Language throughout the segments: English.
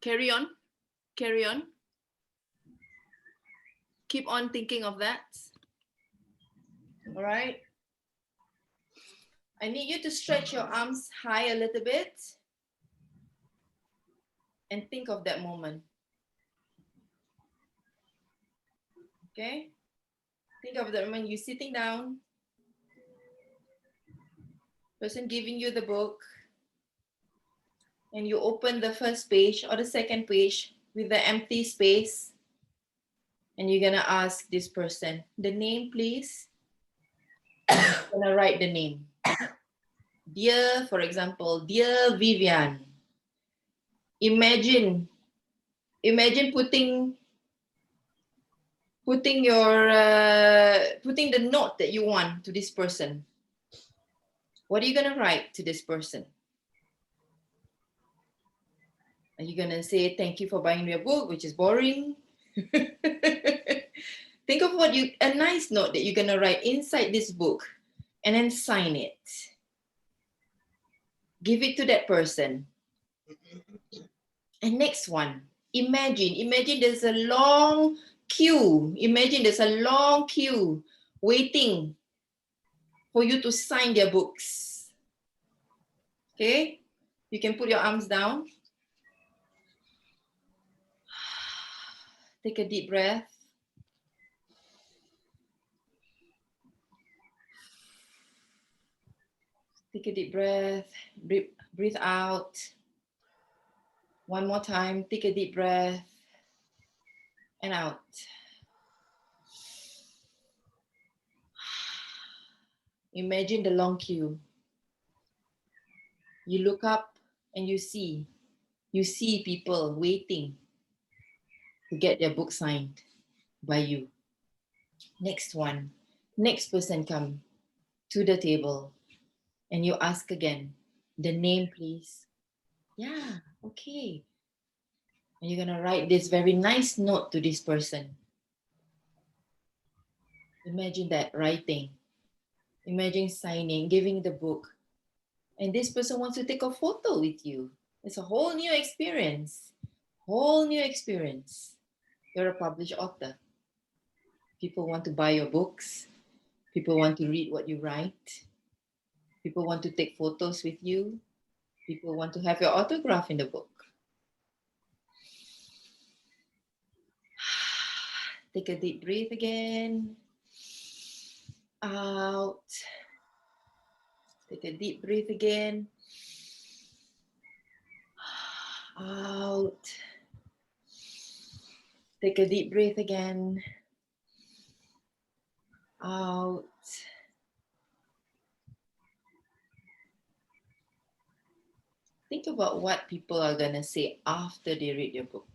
Carry on. Carry on. Keep on thinking of that. All right. I need you to stretch your arms high a little bit and think of that moment. Okay? Think of that moment you're sitting down, person giving you the book, and you open the first page or the second page with the empty space, and you're gonna ask this person, the name, please. I'm gonna write the name. Dear, for example, dear Vivian. Imagine putting the note that you want to this person. What are you gonna write to this person? Are you gonna say thank you for buying me a book, which is boring? Think of a nice note that you're gonna write inside this book, and then sign it. Give it to that person. And next one, imagine there's a long queue. Imagine there's a long queue waiting for you to sign their books. Okay? You can put your arms down. Take a deep breath. Take a deep breath. Breathe out. One more time. Take a deep breath. And out. Imagine the long queue. You look up and you see people waiting to get their book signed by you. Next one. Next person come to the table and you ask again, the name, please. Yeah, okay. And you're gonna write this very nice note to this person. Imagine that writing. Imagine signing, giving the book. And this person wants to take a photo with you. It's a whole new experience. Whole new experience. You're a published author. People want to buy your books. People want to read what you write. People want to take photos with you. People want to have your autograph in the book. Take a deep breath again. Out. Take a deep breath again. Out. Take a deep breath again. Out. Think about what people are gonna say after they read your book.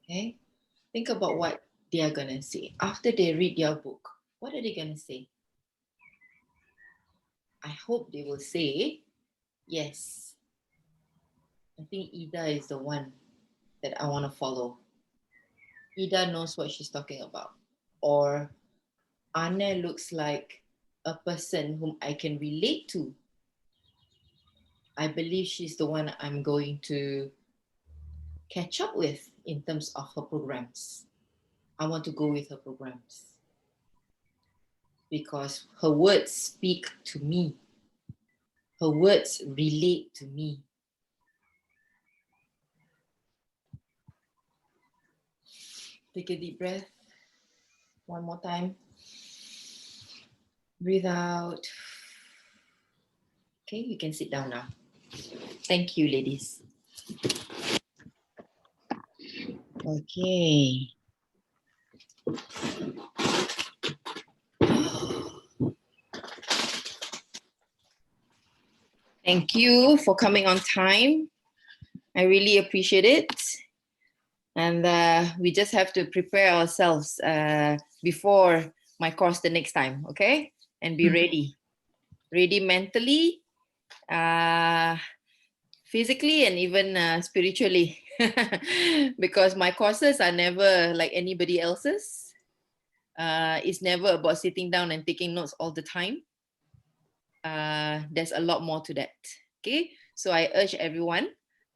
Okay? Think about what they are gonna say after they read your book. What are they gonna say? I hope they will say, yes. I think Ida is the one that I want to follow. Ida knows what she's talking about. Or Anna looks like a person whom I can relate to. I believe she's the one I'm going to catch up with in terms of her programs. I want to go with her programs because her words speak to me. Her words relate to me. Take a deep breath. One more time. Breathe out. Okay, you can sit down now. Thank you, ladies. Okay. Thank you for coming on time. I really appreciate it. And we just have to prepare ourselves before my course the next time, okay? And be ready. Ready mentally, physically, and even spiritually. Because my courses are never like anybody else's. It's never about sitting down and taking notes all the time. There's a lot more to that, okay? So I urge everyone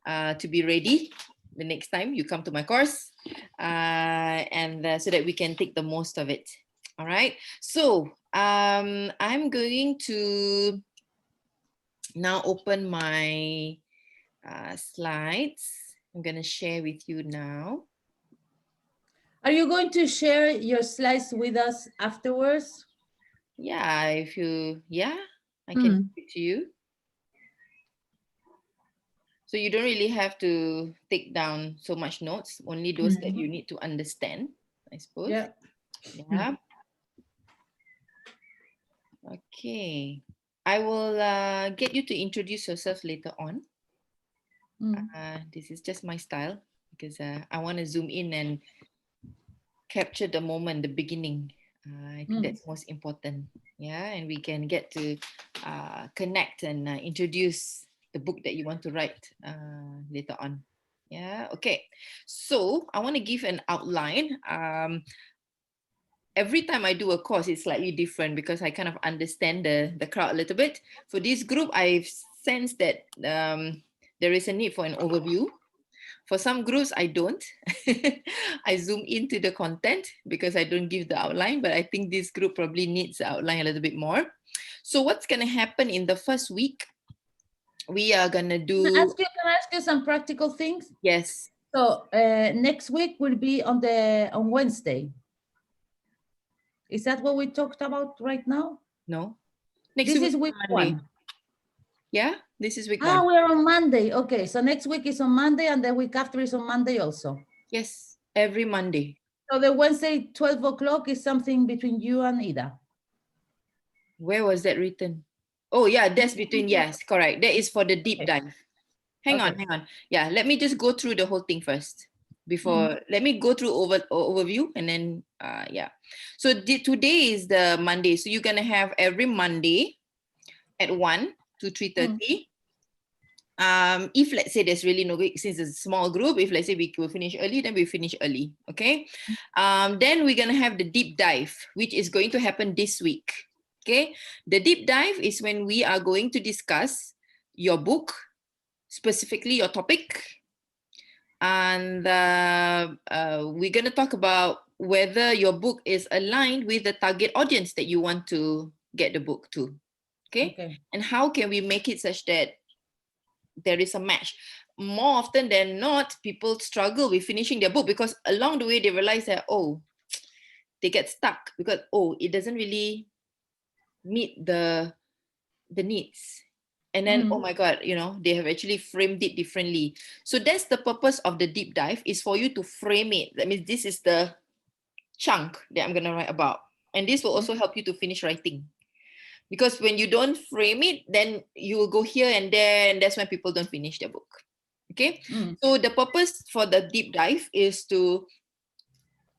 to be ready the next time you come to my course, and so that we can take the most of it. All right. So I'm going to now open my slides. I'm going to share with you now. Are you going to share your slides with us afterwards? Yeah, if you, yeah, I can give it to you. So you don't really have to take down so much notes, only those that you need to understand, I suppose. Yeah. Yeah. Okay. I will get you to introduce yourself later on. This is just my style because I want to zoom in and capture the moment, the beginning. I think that's most important. Yeah, and we can get to connect and introduce the book that you want to write later on. Yeah, okay. So I want to give an outline. Every time I do a course, it's slightly different because I kind of understand the crowd a little bit. For this group, I've sensed that there is a need for an overview. For some groups, I don't. I zoom into the content because I don't give the outline, but I think this group probably needs the outline a little bit more. So what's going to happen in the first week? We are going to do... Can I ask you some practical things? Yes. So next week will be on Wednesday. Is that what we talked about right now? No. Next This week is week Monday. 1. Yeah, this is week 1. We're on Monday. Okay, so next week is on Monday and the week after is on Monday also. Yes, every Monday. So the Wednesday 12 o'clock is something between you and Ida. Where was that written? Oh yeah, that's between, yes, correct. That is for the deep dive. Hang on. Yeah, let me just go through the whole thing first. Let me go through overview and then yeah. So today is the Monday. So you're gonna have every Monday at 1 to 3:30. If let's say there's really no, since it's a small group, if let's say we will finish early, then we finish early. Okay. Then we're gonna have the deep dive, which is going to happen this week. Okay. The deep dive is when we are going to discuss your book, specifically your topic, and we're going to talk about whether your book is aligned with the target audience that you want to get the book to. Okay. And how can we make it such that there is a match? More often than not, people struggle with finishing their book because along the way they realize that, oh, they get stuck because, oh, it doesn't really meet the needs. And then, oh my God, you know, they have actually framed it differently. So that's the purpose of the deep dive, is for you to frame it. That means this is the chunk that I'm going to write about. And this will also help you to finish writing. Because when you don't frame it, then you will go here and there, and that's when people don't finish their book. Okay? So the purpose for the deep dive is to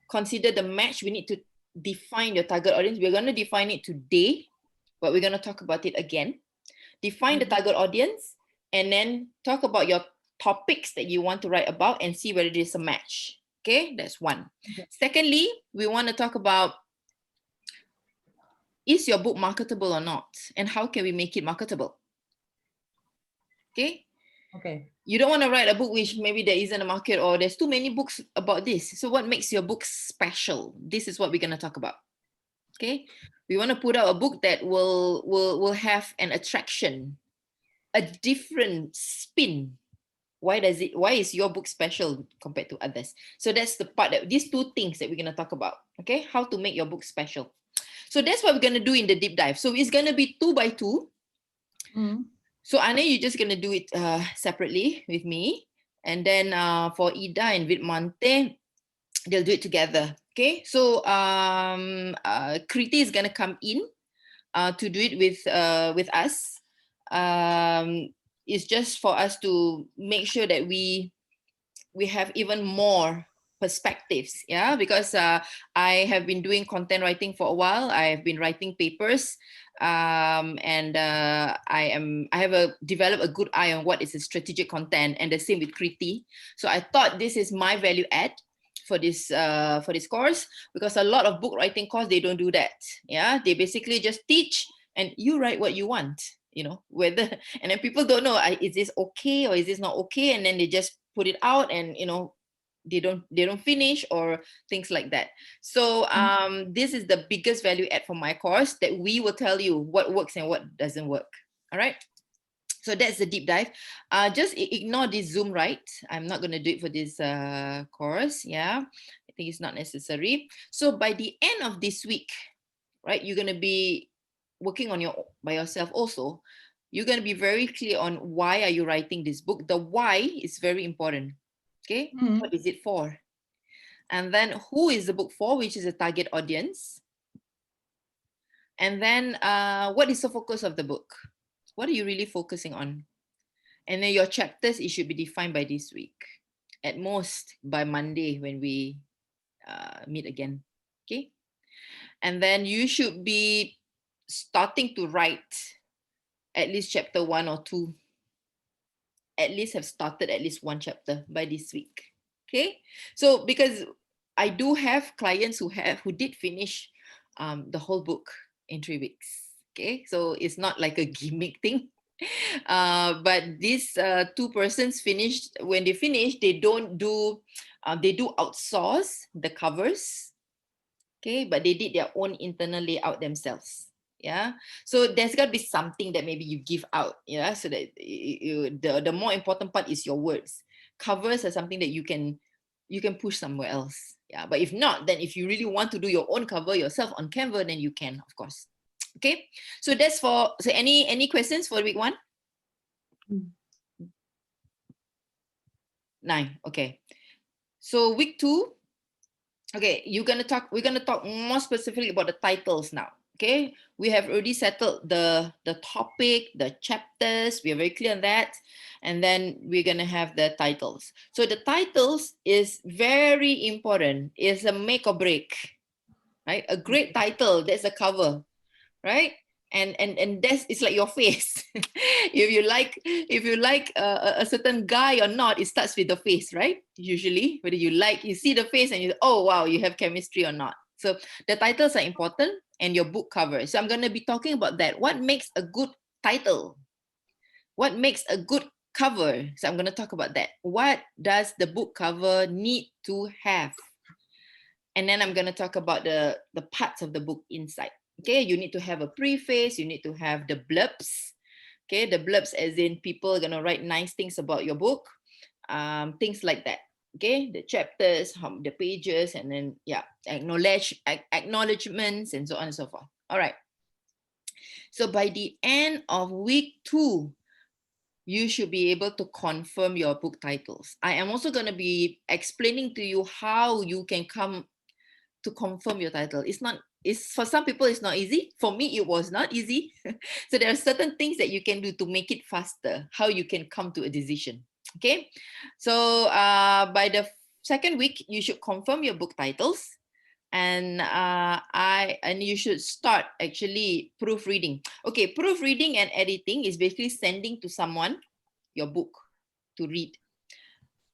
consider the match. We need to define your target audience. We're going to define it today, but we're going to talk about it again. Define the target audience, and then talk about your topics that you want to write about and see whether there's a match. Okay, that's one. Secondly, we want to talk about, is your book marketable or not? And how can we make it marketable? Okay. You don't want to write a book which maybe there isn't a market, or there's too many books about this. So what makes your book special? This is what we're going to talk about. Okay. We want to put out a book that will have an attraction, a different spin. Why is your book special compared to others? So that's the part that these two things that we're going to talk about. Okay, how to make your book special. So that's what we're going to do in the deep dive. So it's going to be 2 by 2. So Anna, you're just going to do it separately with me, and then for Ida and Vidmante, they'll do it together. Okay, so Kriti is going to come in to do it with us. It's just for us to make sure that we have even more perspectives, yeah, because I have been doing content writing for a while. I have been writing papers, and I have developed a good eye on what is a strategic content, and the same with Kriti. So I thought this is my value add for this course, because a lot of book writing course, they don't do that. Yeah, they basically just teach and you write what you want. whether, and then people don't know, is this okay or is this not okay, and then they just put it out, and they don't finish or things like that. So this is the biggest value add for my course, that we will tell you what works and what doesn't work. All right. So that's the deep dive. Just ignore this Zoom, right? I'm not going to do it for this course. Yeah, I think it's not necessary. So by the end of this week, right, you're going to be working on by yourself also. You're going to be very clear on why are you writing this book. The why is very important. Okay, what is it for? And then who is the book for, which is a target audience. And then what is the focus of the book? What are you really focusing on? And then your chapters, it should be defined by this week. At most by Monday when we meet again. Okay. And then you should be starting to write at least chapter 1 or 2. At least have started at least one chapter by this week. Okay. So because I do have clients who did finish the whole book in 3 weeks. Okay. So it's not like a gimmick thing. But these two persons finished. When they finish, they don't do, they do outsource the covers. Okay, but they did their own internal layout themselves. Yeah, so there's got to be something that maybe you give out. Yeah, so that the more important part is your words. Covers are something that you can push somewhere else. Yeah, but if not, then if you really want to do your own cover yourself on Canva, then you can, of course. Okay, so that's for, so any questions for week 1? 9. Okay, so week 2. Okay, we're gonna talk more specifically about the titles now. Okay, we have already settled the topic, the chapters. We are very clear on that, and then we're gonna have the titles. So the titles is very important. It's a make or break, right? A great title, that's a cover, right? And that's, it's like your face. if you like a certain guy or not, it starts with the face, right? Usually, whether you see the face and you, oh wow, you have chemistry or not. So the titles are important, and your book cover. So I'm going to be talking about that. What makes a good title? What makes a good cover? So I'm going to talk about that. What does the book cover need to have? And then I'm going to talk about the parts of the book inside. Okay, you need to have a preface, you need to have the blurbs. Okay, the blurbs as in people are going to write nice things about your book, things like that. Okay, the chapters, the pages, and then yeah, acknowledgements and so on and so forth. All right. So by the end of week 2, you should be able to confirm your book titles. I am also going to be explaining to you how you can come to confirm your title. It's for some people it's not easy. For me, it was not easy. So there are certain things that you can do to make it faster, how you can come to a decision. Okay, so by the second week, you should confirm your book titles, and you should start actually proofreading. Okay, proofreading and editing is basically sending to someone your book to read.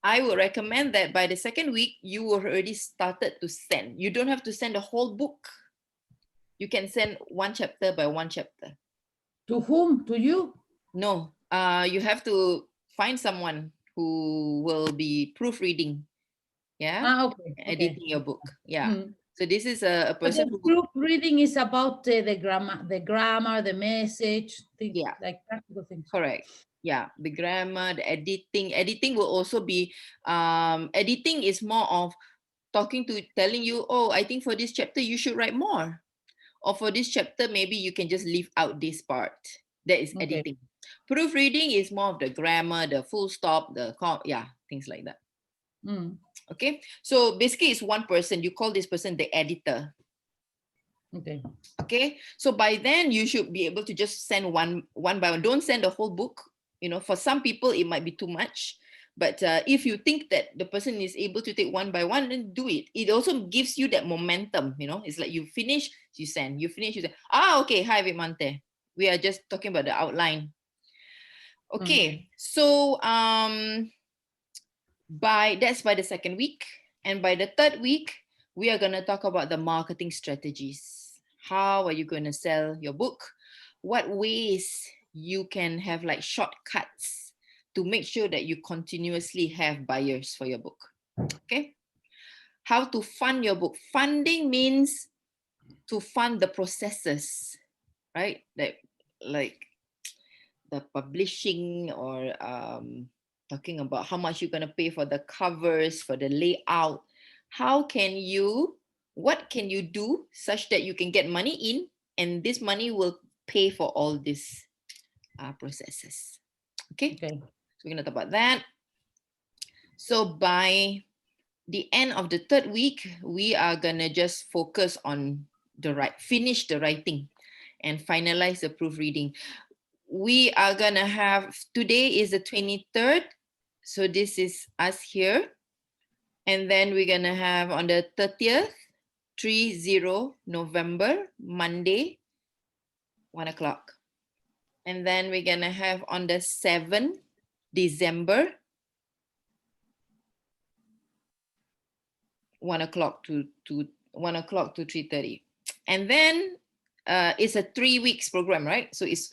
I would recommend that by the second week, you already started to send. You don't have to send the whole book. You can send one chapter by one chapter. To whom? To you? No, you have to find someone who will be proofreading. Yeah, Okay. editing your book. Yeah. So this is a But person the who. proofreading is about the grammar, the message, things like practical things. Correct. Yeah, the grammar, the editing. Editing will also be, editing is more of telling you, oh, I think for this chapter you should write more. Or for this chapter, maybe you can just leave out this part. That is editing. Proofreading is more of the grammar, the full stop, things like that. Okay, so basically it's one person. You call this person the editor. Okay, so by then you should be able to just send one by one. Don't send the whole book. For some people it might be too much, but if you think that the person is able to take one by one, then do it. It also gives you that momentum. It's like you finish, you send, you finish, you send. Okay, hi Vimante, we are just talking about the outline. Okay, so that's by the second week, and by the third week we are going to talk about the marketing strategies. How are you going to sell your book? What ways you can have like shortcuts to make sure that you continuously have buyers for your book. Okay. How to fund your book. Funding means to fund the processes, right? Like the publishing, or talking about how much you're going to pay for the covers, for the layout. What can you do such that you can get money in, and this money will pay for all these processes. Okay. Okay. So we're going to talk about that. So by the end of the 3rd week, we are going to just focus on finish the writing and finalize the proofreading. We are going to have, today is the 23rd. So this is us here. And then we're going to have on the 30th, 30 November, Monday, 1 o'clock. And then we're going to have on the 7th December, 1 o'clock to 3:30. And then it's a 3 weeks program, right? So it's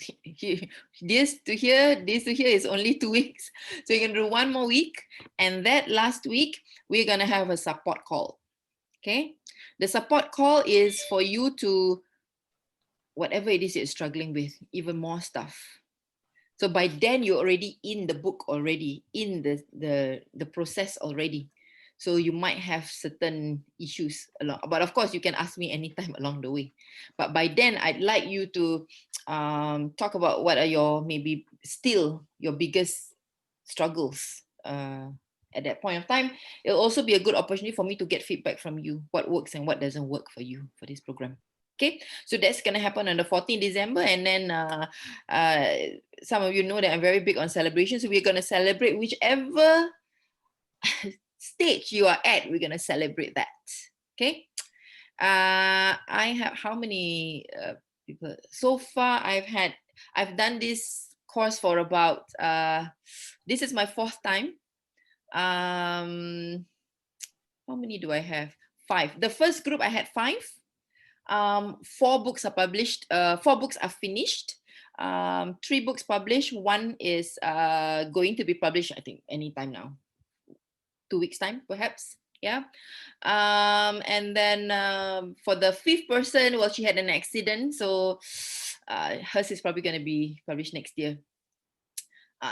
this to here is only 2 weeks. So you're gonna do 1 more week, and that last week we're gonna have a support call. Okay, the support call is for you to, whatever it is you're struggling with, even more stuff. So by then you're already in the book already, in the process already. So you might have certain issues along, but of course you can ask me anytime along the way. But by then I'd like you to talk about what are your, maybe still your biggest struggles at that point of time. It'll also be a good opportunity for me to get feedback from you, what works and what doesn't work for you for this program. Okay, so that's going to happen on the 14th December. And then some of you know that I'm very big on celebrations. So we're going to celebrate whichever stage you are at, we're going to celebrate that. Okay. I have how many people? So far, I've done this course for about, this is my 4th time. How many do I have? 5. The first group I had 5. 4 books are published. 4 books are finished. 3 books published. 1 is going to be published, I think, anytime now. 2 weeks time, perhaps. Yeah. And then for the 5th person, well, she had an accident, so hers is probably going to be published next year.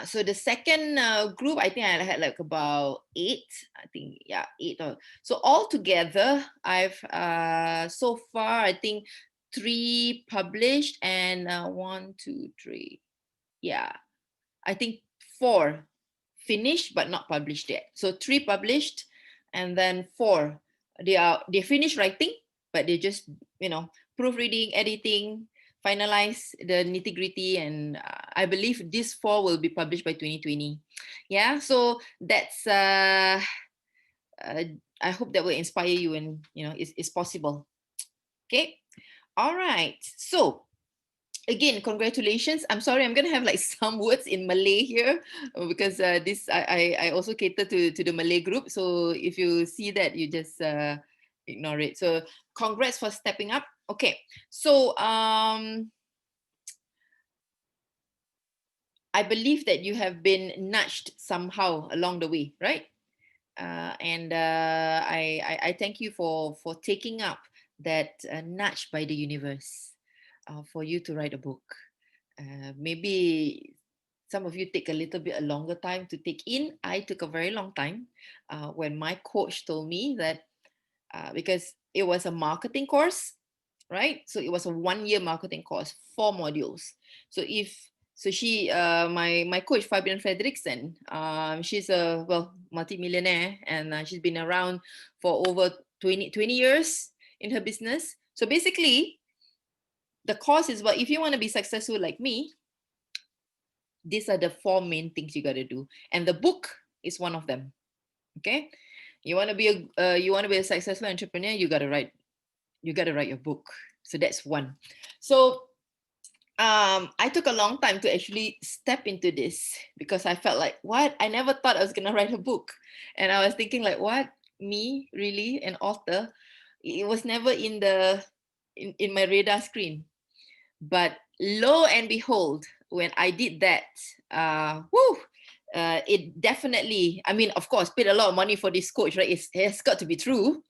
So the second group, I think I had like about 8. I think, yeah, 8. So altogether, I've so far, I think 3 published and 1, 2, 3. Yeah, I think 4 finished but not published yet. So 3 published, and then 4 they finished writing, but they just, proofreading, editing, finalize the nitty-gritty, and I believe these 4 will be published by 2020. Yeah, so that's I hope that will inspire you, and it's possible. Okay, all right. So again, congratulations. I'm sorry, I'm gonna have like some words in Malay here because this I also cater to the Malay group. So if you see that, you just ignore it. So congrats for stepping up. Okay, so I believe that you have been nudged somehow along the way, right? And I thank you for taking up that nudge by the universe for you to write a book. Maybe some of you take a little bit a longer time to take in. I took a very long time when my coach told me that because it was a marketing course, right? So it was a 1-year marketing course, 4 modules. So my coach Fabian Fredrickson, she's a multi-millionaire, and she's been around for over 20 years in her business. So basically, the course is, if you want to be successful like me, these are the 4 main things you got to do, and the book is one of them. Okay, you want to be a successful entrepreneur, you got to write your book. So that's 1. So I took a long time to actually step into this, because I felt like, what? I never thought I was gonna write a book, and I was thinking like, what? Me, really, an author? It was never in my radar screen. But lo and behold, when I did that, it definitely, I mean, of course, paid a lot of money for this coach, right? It has got to be true.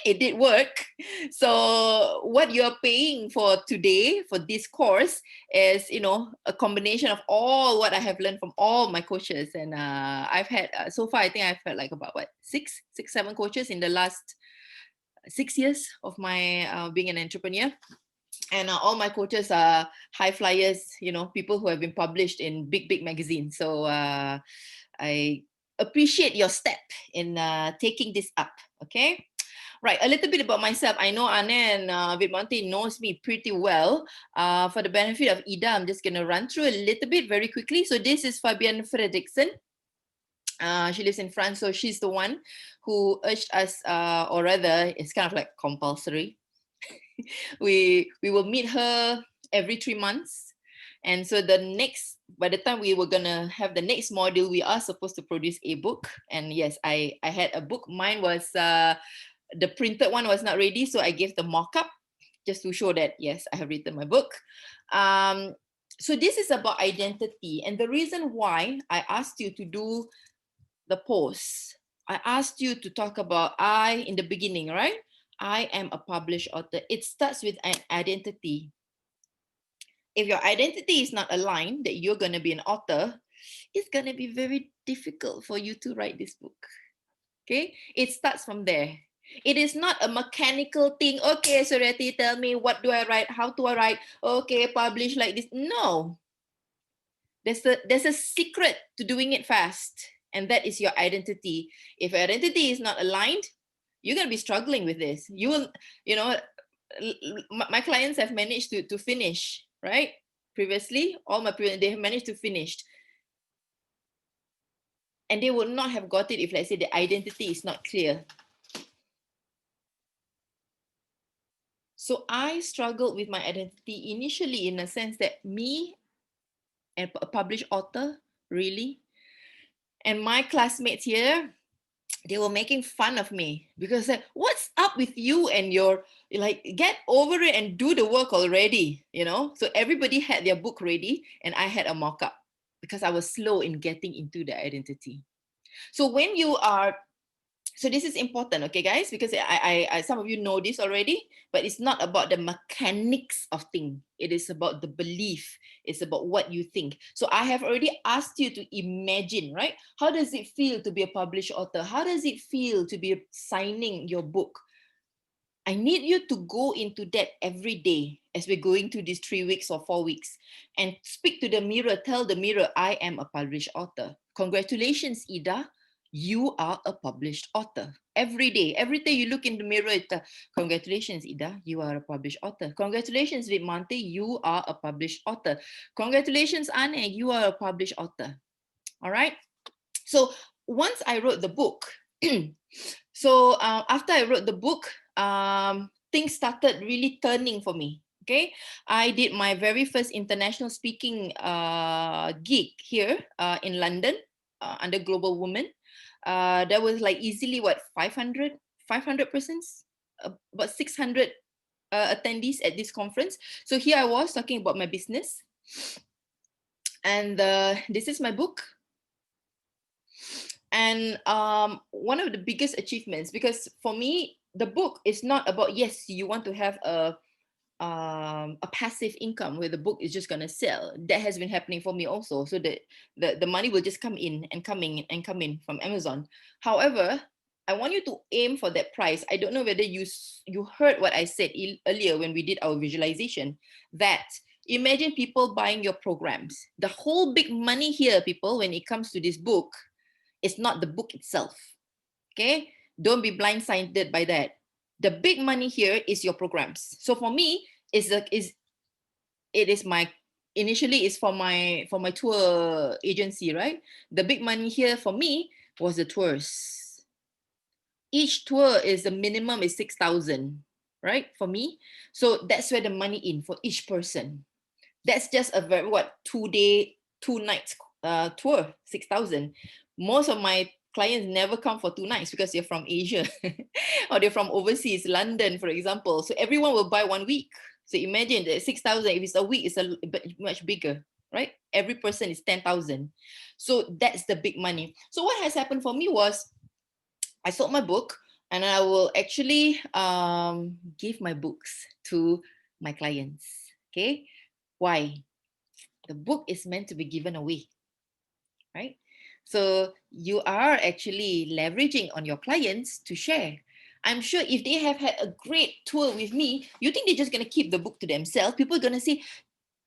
It did work. So what you're paying for today for this course is, you know, a combination of all what I have learned from all my coaches. And I've had, so far, I think I've had like about six, 7 coaches in the last 6 years of my being an entrepreneur. And all my coaches are high flyers, you know, people who have been published in big magazines. So I appreciate your step in taking this up. Okay. Right, a little bit about myself. I know Anne and Vidmonte knows me pretty well. For the benefit of Ida, I'm just going to run through a little bit very quickly. So this is Fabienne Fredrickson. She lives in France, so she's the one who urged us, or rather, it's kind of like compulsory. We will meet her every 3 months. And so by the time we were gonna have the next module, we are supposed to produce a book. And yes, I had a book. Mine was, the printed one was not ready, so I gave the mock-up just to show that, yes, I have written my book. So this is about identity. And the reason why I asked you to do the post, I asked you to talk about in the beginning, right? I am a published author. It starts with an identity. If your identity is not aligned that you're going to be an author, it's going to be very difficult for you to write this book. Okay? It starts from there. It is not a mechanical thing. Okay, Surati, tell me what do I write? How do I write? Okay, publish like this. No. There's a secret to doing it fast, and that is your identity. If your identity is not aligned, you're going to be struggling with this. You will, you know, my clients have managed to finish, right? Previously, they have managed to finish. And they would not have got it if, let's say, the identity is not clear. So I struggled with my identity initially in a sense that me and a published author, really, and my classmates here, they were making fun of me because like, what's up with you and your, like, get over it and do the work already, you know? So everybody had their book ready and I had a mock-up because I was slow in getting into the identity. So when you are, so this is important, okay, guys, because I some of you know this already, but it's not about the mechanics of things. It is about the belief. It's about what you think. So I have already asked you to imagine, right? How does it feel to be a published author? How does it feel to be signing your book? I need you to go into that every day as we're going through these 3 weeks or 4 weeks and speak to the mirror, tell the mirror, I am a published author. Congratulations, Ida. You are a published author. Every day you look in the mirror, congratulations, Ida, you are a published author. Congratulations, Vidmonte, you are a published author. Congratulations, Anne, you are a published author. All right. So once I wrote the book, so after I wrote the book, things started really turning for me. Okay, I did my very first international speaking gig here in London under Global Women. There was like easily 500 persons, about 600 attendees at this conference. So here I was talking about my business, and this is my book. And one of the biggest achievements, because for me, the book is not about, yes, you want to have a passive income where the book is just going to sell. That has been happening for me also. So the money will just come in and come in from Amazon. However, I want you to aim for that price. I don't know whether you heard what I said earlier when we did our visualization, that imagine people buying your programs. The whole big money here, people, when it comes to this book, it's not the book itself. Okay, don't be blindsided by that. The big money here is your programs. So for me, initially it's for my tour agency, right? The big money here for me was the tours. Each tour is the minimum is 6,000, right? For me, so that's where the money in for each person. That's just a very 2-day, 2 nights tour, 6,000. Most of my clients never come for 2 nights because they're from Asia or they're from overseas, London, for example. So everyone will buy 1 week. So imagine that 6,000, if it's a week, it's a bit much bigger, right? Every person is 10,000. So that's the big money. So what has happened for me was I sold my book, and I will actually give my books to my clients. Okay. Why? The book is meant to be given away, right? So you are actually leveraging on your clients to share. I'm sure if they have had a great tour with me, you think they're just going to keep the book to themselves? People are going to say,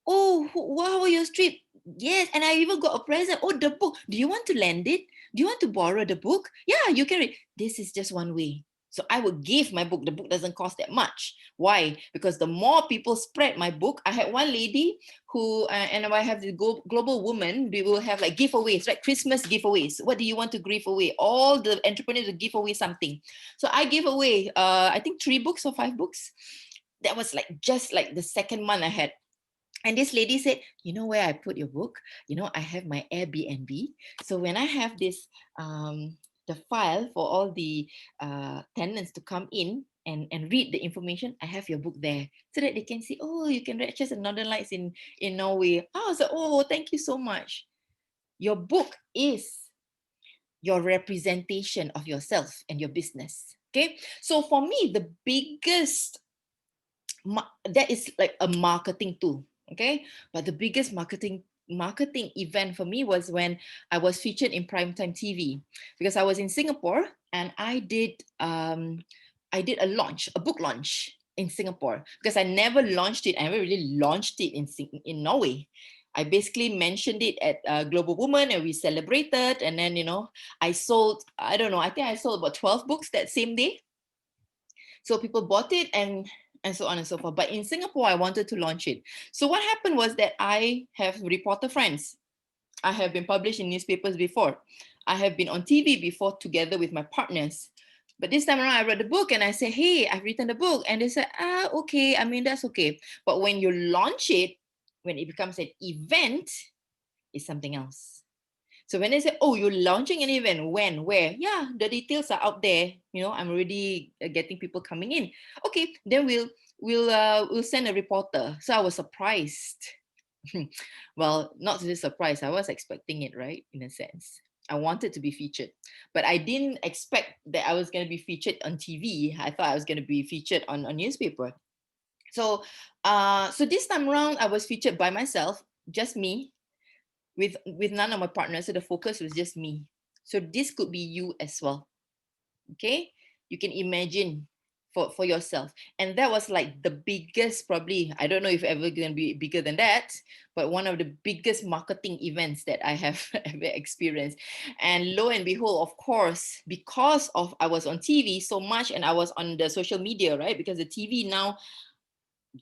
oh, wow, your trip. Yes, and I even got a present. Oh, the book. Do you want to lend it? Do you want to borrow the book? Yeah, you can read. This is just one way. So I would give my book. The book doesn't cost that much. Why? Because the more people spread my book, I had one lady who, and I have the global woman, we will have like giveaways, right? Christmas giveaways. What do you want to give away? All the entrepreneurs will give away something. So I gave away, I think 3 books or 5 books. That was like just like the second month I had. And this lady said, you know where I put your book? You know, I have my Airbnb. So when I have this, the file for all the tenants to come in and read the information, I have your book there so that they can see, oh, you can read just Northern Lights in Norway. I was like, oh, thank you so much. Your book is your representation of yourself and your business. Okay. So for me, the biggest, that is like a marketing tool. Okay. But the biggest marketing event for me was when I was featured in primetime TV, because I was in Singapore and I did a book launch in Singapore, because I never launched it. I never really launched it in Norway. I basically mentioned it at Global Woman, and we celebrated. And then, I sold, I don't know, I think I sold about 12 books that same day. So people bought it and so on and so forth. But in Singapore, I wanted to launch it. So what happened was that I have reporter friends. I have been published in newspapers before. I have been on TV before together with my partners. But this time around, I read the book and I said, hey, I've written the book. And they said, okay. I mean, that's okay. But when you launch it, when it becomes an event, it's something else. So when they say, oh, you're launching an event, when, where? Yeah, the details are out there. I'm already getting people coming in. Okay, then we'll send a reporter. So I was surprised. Well, not really surprised. I was expecting it, right? In a sense. I wanted to be featured, but I didn't expect that I was going to be featured on TV. I thought I was going to be featured on a newspaper. So, so this time around, I was featured by myself, just me, with none of my partners. So the focus was just me. So this could be you as well. Okay, you can imagine for yourself. And that was like the biggest, probably, I don't know if ever going to be bigger than that, but one of the biggest marketing events that I have ever experienced. And lo and behold, of course, because of I was on TV so much and I was on the social media, right? Because the TV now,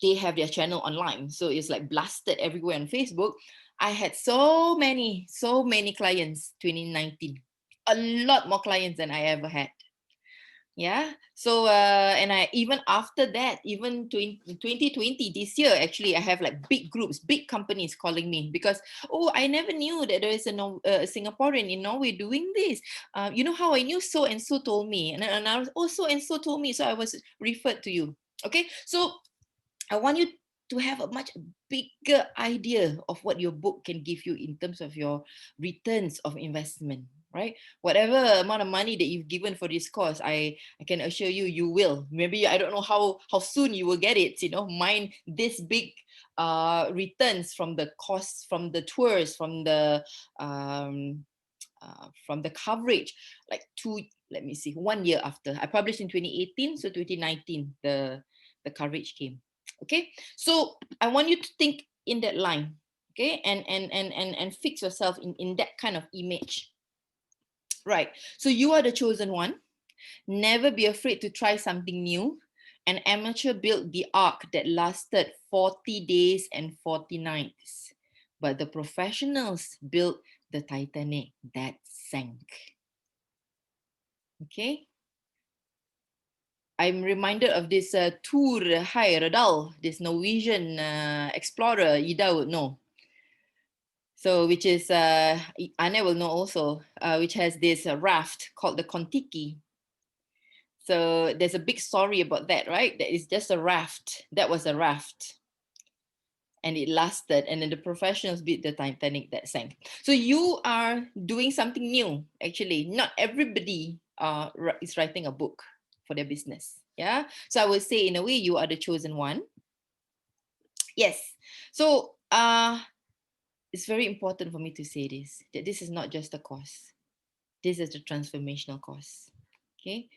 they have their channel online, so it's like blasted everywhere on Facebook. I had so many clients 2019, a lot more clients than I ever had. Yeah. So and I, even after that, even 2020, this year, actually, I have like big groups, big companies calling me because, oh, I never knew that there is a Singaporean in Norway doing this. You know how I knew? So and so told me. And I was, oh, so and so told me, so I was referred to you. Okay. So I want you to have a much bigger idea of what your book can give you in terms of your returns of investment, right? Whatever amount of money that you've given for this course, I can assure you, you will. Maybe I don't know how soon you will get it. Mine this big returns from the costs, from the tours, from the coverage, like 1 year after I published in 2018, so 2019 the coverage came. Okay, so I want you to think in that line, okay, and fix yourself in that kind of image, right? So you are the chosen one. Never be afraid to try something new. An amateur built the ark that lasted 40 days and 40 nights, but the professionals built the Titanic that sank. Okay, I'm reminded of this Tur Heyerdahl, this Norwegian explorer. Ida would know. So, which is Anne will know also, which has this raft called the Kontiki. So there's a big story about that, right? That is just a raft. That was a raft. And it lasted. And then the professionals beat the Titanic that sank. So you are doing something new, actually. Not everybody is writing a book for their business. Yeah. So I would say, in a way, you are the chosen one. Yes. So it's very important for me to say this, that this is not just a course. This is the transformational course. Okay.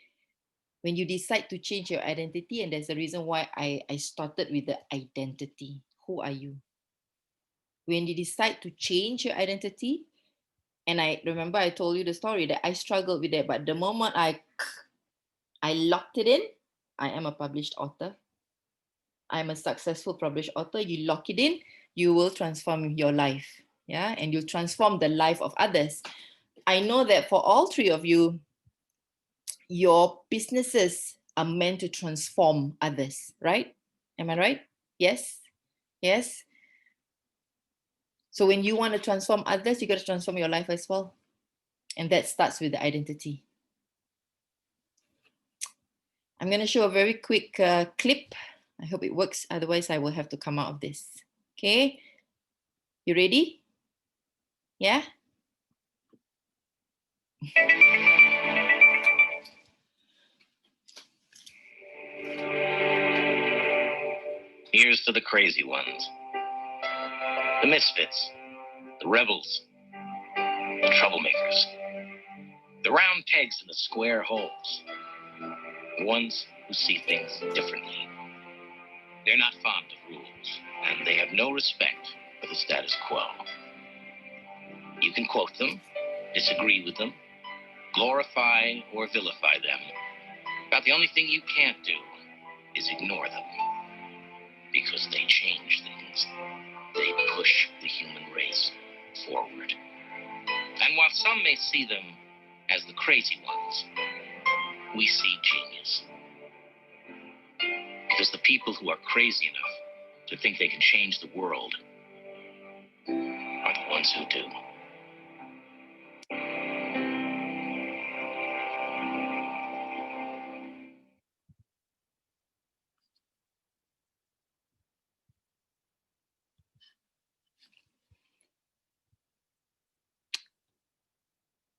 When you decide to change your identity, and there's a reason why I started with the identity. Who are you? When you decide to change your identity, and I remember I told you the story that I struggled with that, but the moment I locked it in, I am a published author. I'm a successful published author. You lock it in, you will transform your life. Yeah. And you'll transform the life of others. I know that for all three of you, your businesses are meant to transform others, right? Am I right? Yes. Yes. So when you want to transform others, you got to transform your life as well. And that starts with the identity. I'm going to show a very quick clip. I hope it works. Otherwise, I will have to come out of this. Okay. You ready? Yeah. Here's to the crazy ones, the misfits, the rebels, the troublemakers, the round pegs in the square holes, the ones who see things differently. They're not fond of rules, and they have no respect for the status quo. You can quote them, disagree with them, glorify or vilify them, but the only thing you can't do is ignore them, because they change things. They push the human race forward. And while some may see them as the crazy ones, we see genius. Because the people who are crazy enough to think they can change the world are the ones who do.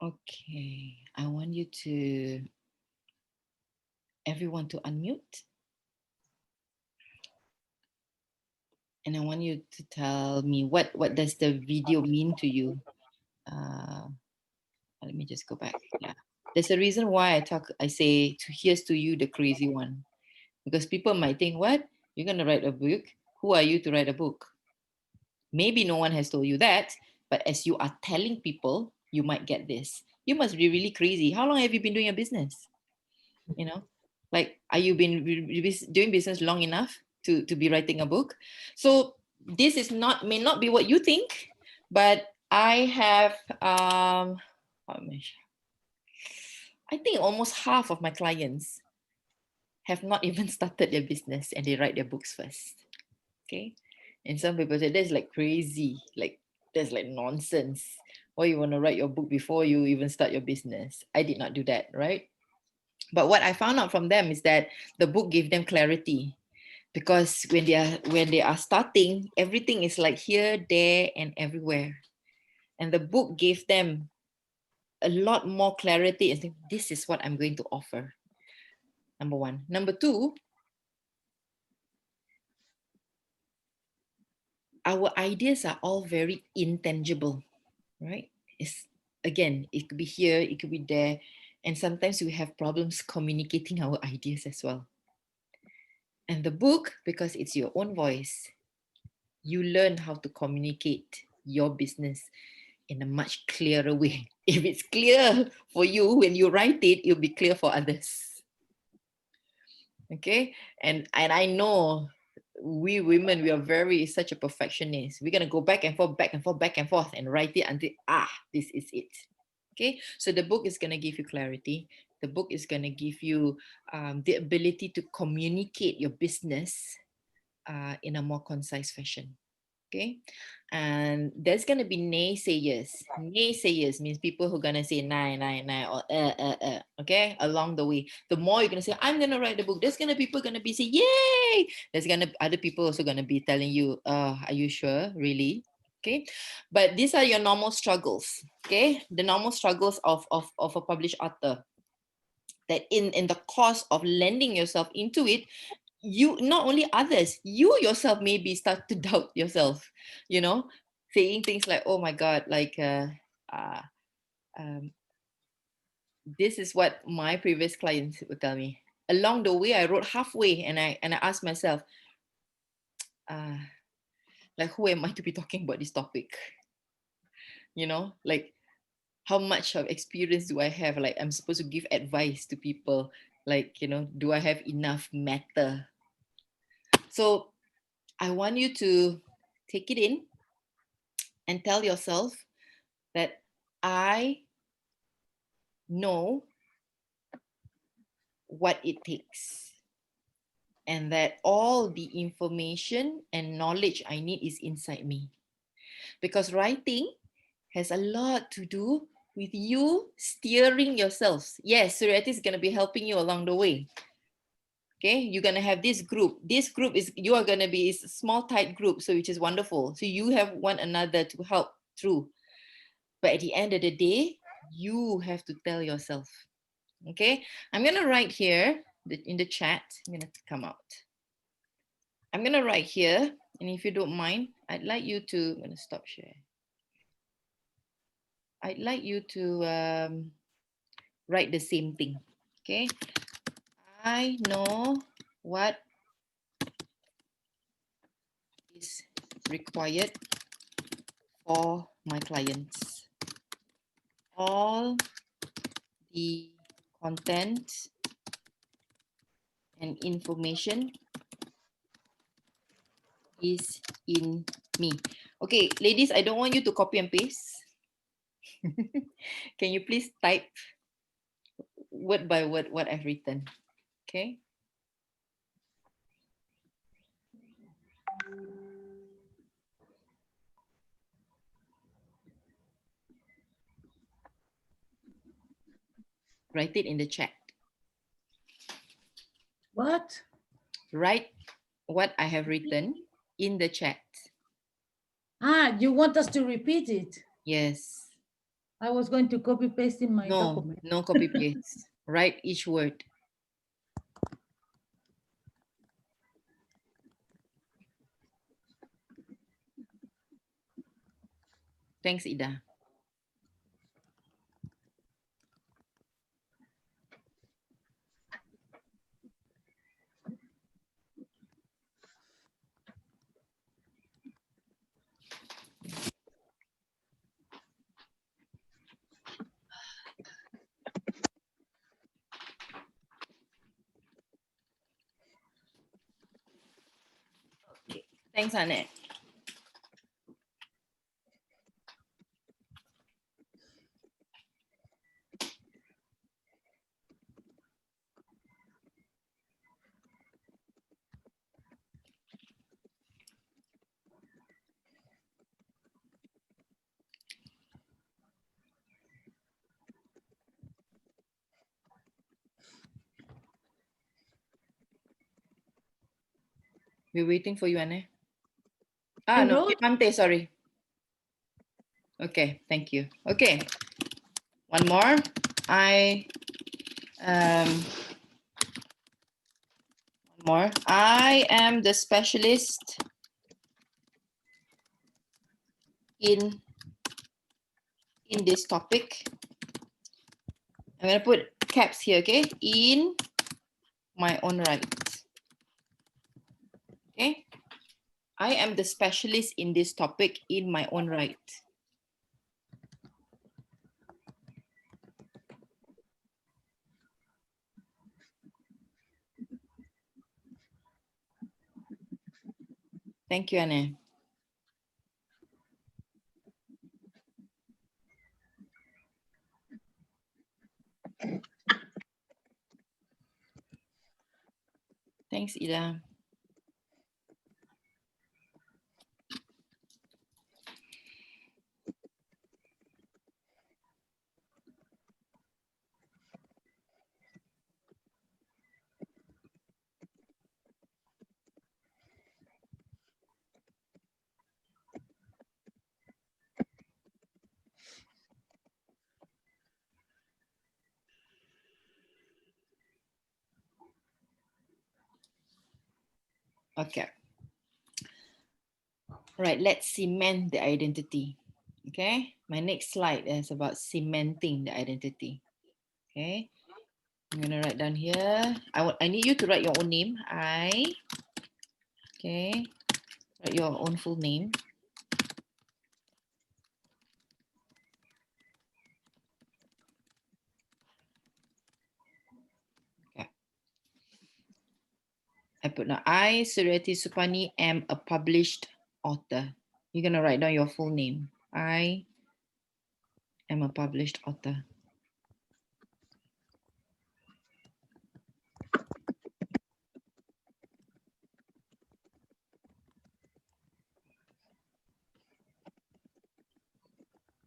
Okay. I want you to, everyone to unmute. And I want you to tell me what does the video mean to you? Let me just go back. Yeah. There's a reason why I say, here's to you, the crazy one. Because people might think, what? You're going to write a book? Who are you to write a book? Maybe no one has told you that, but as you are telling people, you might get this. You must be really crazy. How long have you been doing a business? You know, like, are you been doing business long enough to be writing a book? So this is may not be what you think, but I have, I think almost half of my clients have not even started their business and they write their books first. Okay. And some people say that's like crazy, like that's like nonsense. Why you want to write your book before you even start your business? I did not do that, right? But what I found out from them is that the book gave them clarity, because when they are starting, everything is like here, there, and everywhere. And the book gave them a lot more clarity and think, this is what I'm going to offer. Number one. Number two, our ideas are all very intangible, right? It's, again, it could be here, it could be there, and sometimes we have problems communicating our ideas as well. And the book, because it's your own voice, you learn how to communicate your business in a much clearer way. If it's clear for you when you write it, it'll be clear for others. Okay, and I know we women, we are very such a perfectionist. We're gonna go back and forth, back and forth, back and forth, and write it until this is it. Okay, so the book is gonna give you clarity. The book is gonna give you the ability to communicate your business in a more concise fashion. Okay. And there's going to be naysayers. Naysayers means people who are going to say nah, nah, nah, or okay, along the way. The more you're going to say, I'm going to write the book, there's going to people going to be say, yay. There's going to other people also going to be telling you, are you sure? Really? Okay. But these are your normal struggles. Okay. The normal struggles of a published author. That in the course of lending yourself into it, you, not only others, you yourself maybe start to doubt yourself, you know, saying things like, oh my God, like this is what my previous clients would tell me. Along the way, I wrote halfway and I asked myself, like, who am I to be talking about this topic? You know, like, how much of experience do I have? Like, I'm supposed to give advice to people. Like, you know, do I have enough matter? So I want you to take it in and tell yourself that I know what it takes and that all the information and knowledge I need is inside me. Because writing has a lot to do with you steering yourselves. Yes, Suriyati is going to be helping you along the way. Okay, you're going to have this group. This group is, you are going to be, is a small tight group, so which is wonderful. So you have one another to help through. But at the end of the day, you have to tell yourself. Okay, I'm going to write here in the chat. I'm going to come out. I'm going to write here. And if you don't mind, I'd like you to, I'm going to stop share. I'd like you to write the same thing. Okay, I know what is required for my clients. All the content and information is in me. Okay, ladies, I don't want you to copy and paste. Can you please type word by word what I've written? Okay. Write it in the chat. What? Write what I have written in the chat. Ah, you want us to repeat it? Yes. I was going to copy paste in my document. No copy paste. Write each word. Thanks, Ida. Okay. Thanks, Annette. We're waiting for you, Anne. I No, wrote. Pante, sorry. Okay, thank you. Okay, one more. One more. I am the specialist in this topic. I'm gonna put caps here, okay? In my own right. Okay? I am the specialist in this topic in my own right. Thank you, Anne. Thanks, Ida. Okay. All right, let's cement the identity. Okay, my next slide is about cementing the identity. Okay, I'm gonna write down here. I need you to write your own name. Okay, write your own full name. Okay. I put now, I, Suryati Supani, am a published author. You're gonna write down your full name. I am a published author.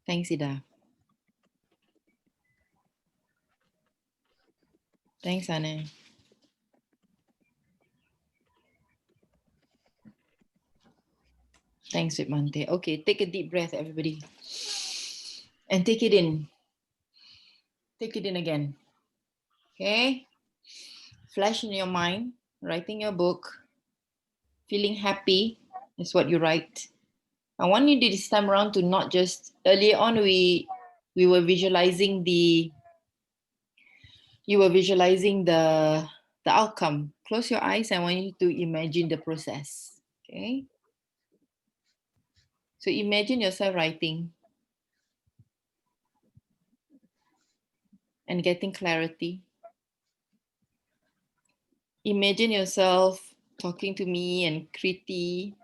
Thanks, Ida. Thanks, Anne. Thanks, Witmante. Okay, take a deep breath, everybody. And take it in. Take it in again. Okay? Flash in your mind, writing your book, feeling happy is what you write. I want you this time around to not just, earlier on we were visualizing the outcome. Close your eyes. I want you to imagine the process. Okay? So imagine yourself writing and getting clarity. Imagine yourself talking to me and Kriti,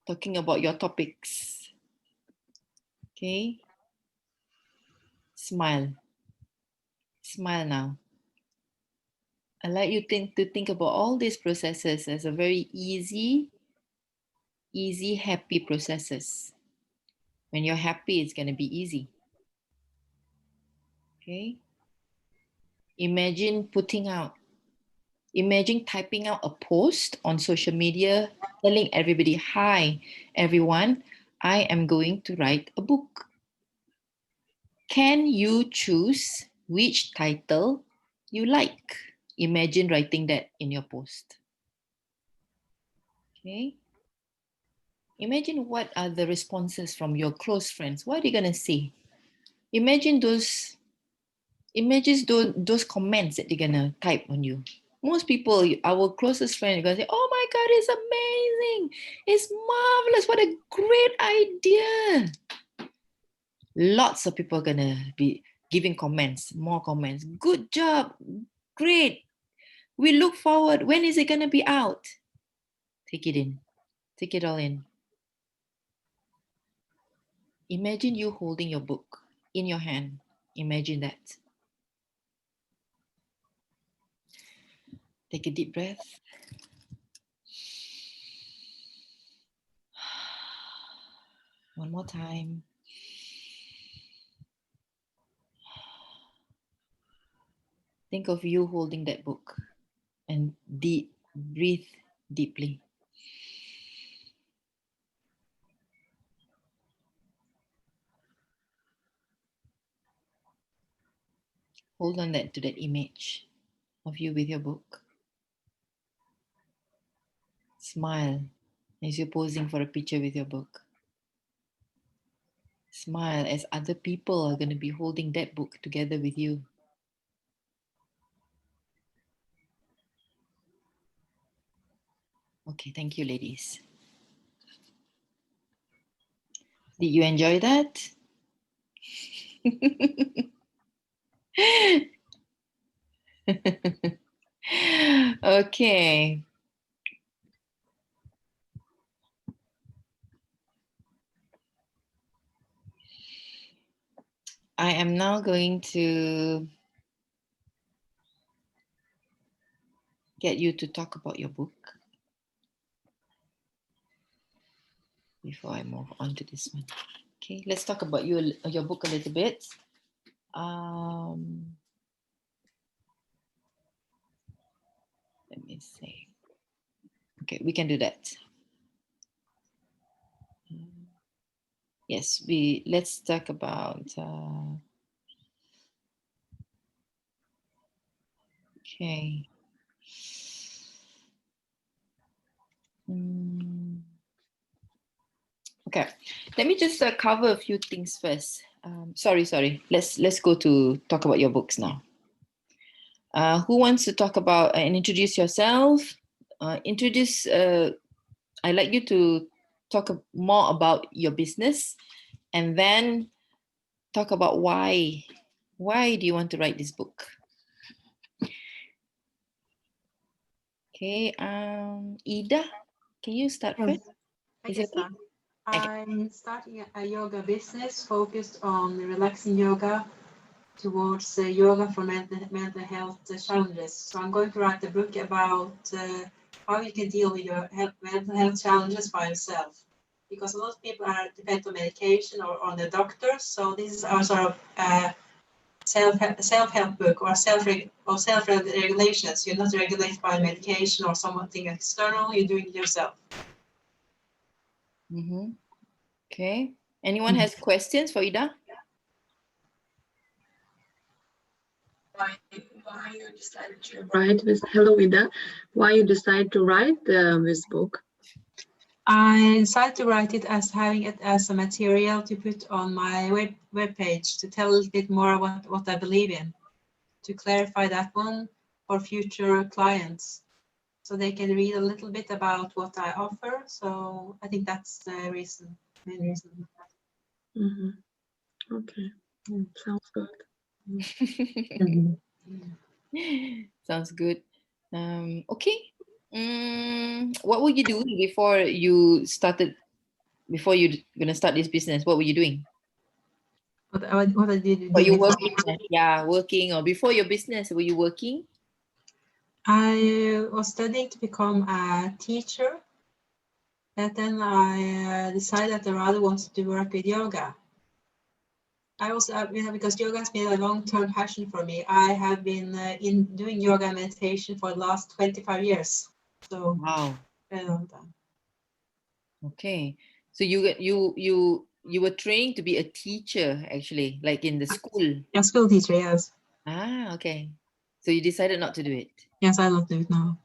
talking about your topics. Okay? Smile. Smile now. I'd like you to think about all these processes as a very easy, happy processes. When you're happy, it's going to be easy. Okay? Imagine typing out a post on social media telling everybody, hi, everyone, I am going to write a book. Can you choose which title you like? Imagine writing that in your post. Okay? Imagine what are the responses from your close friends. What are they going to say? Imagine those comments that they're going to type on you. Most people, our closest friend, are going to say, oh my God, it's amazing. It's marvelous. What a great idea. Lots of people are going to be giving comments, more comments. Good job. Great. We look forward. When is it going to be out? Take it in. Take it all in. Imagine you holding your book in your hand. Imagine that. Take a deep breath. One more time. Think of you holding that book and breathe deeply. Hold on to that image of you with your book. Smile as you're posing for a picture with your book. Smile as other people are going to be holding that book together with you. Okay, thank you, ladies. Did you enjoy that? Okay. I am now going to get you to talk about your book before I move on to this one. Okay, let's talk about your book a little bit. Let me see. Okay, we can do that. Yes, let's talk about. Okay. Okay, let me just cover a few things first. Sorry. Let's go to talk about your books now. Who wants to talk about and introduce yourself? I'd like you to talk more about your business, and then talk about why do you want to write this book? Okay, Ida, can you start first? I Is can it okay? start. I'm starting a yoga business focused on relaxing yoga towards yoga for mental health challenges. So I'm going to write a book about how you can deal with your mental health challenges by yourself. Because a lot of people are dependent on medication or on the doctors. So this is our sort of self-help book or self-regulations. You're not regulated by medication or something external. You're doing it yourself. Mm-hmm. Okay. Anyone has questions for Ida? Why you decided to write this? Hello, Ida. Why you decided to write this book? I decided to write it as having it as a material to put on my web page to tell a little bit more about what I believe in, to clarify that one for future clients, so they can read a little bit about what I offer. So I think that's the main reason. Mm-hmm. Okay, sounds good. Sounds good. Okay. What were you doing before you're gonna start this business? What were you doing? What I did. Were you working? Yeah, working, or before your business, were you working? I was studying to become a teacher, and then I decided that I rather wanted to work with yoga. I also, because yoga has been a long-term passion for me. I have been doing yoga and meditation for the last 25 years. So, Wow. a long time. Okay. So you were training to be a teacher, actually, like in the school. Yeah, school teacher, yes. Okay. So you decided not to do it. Yes, I don't do it now.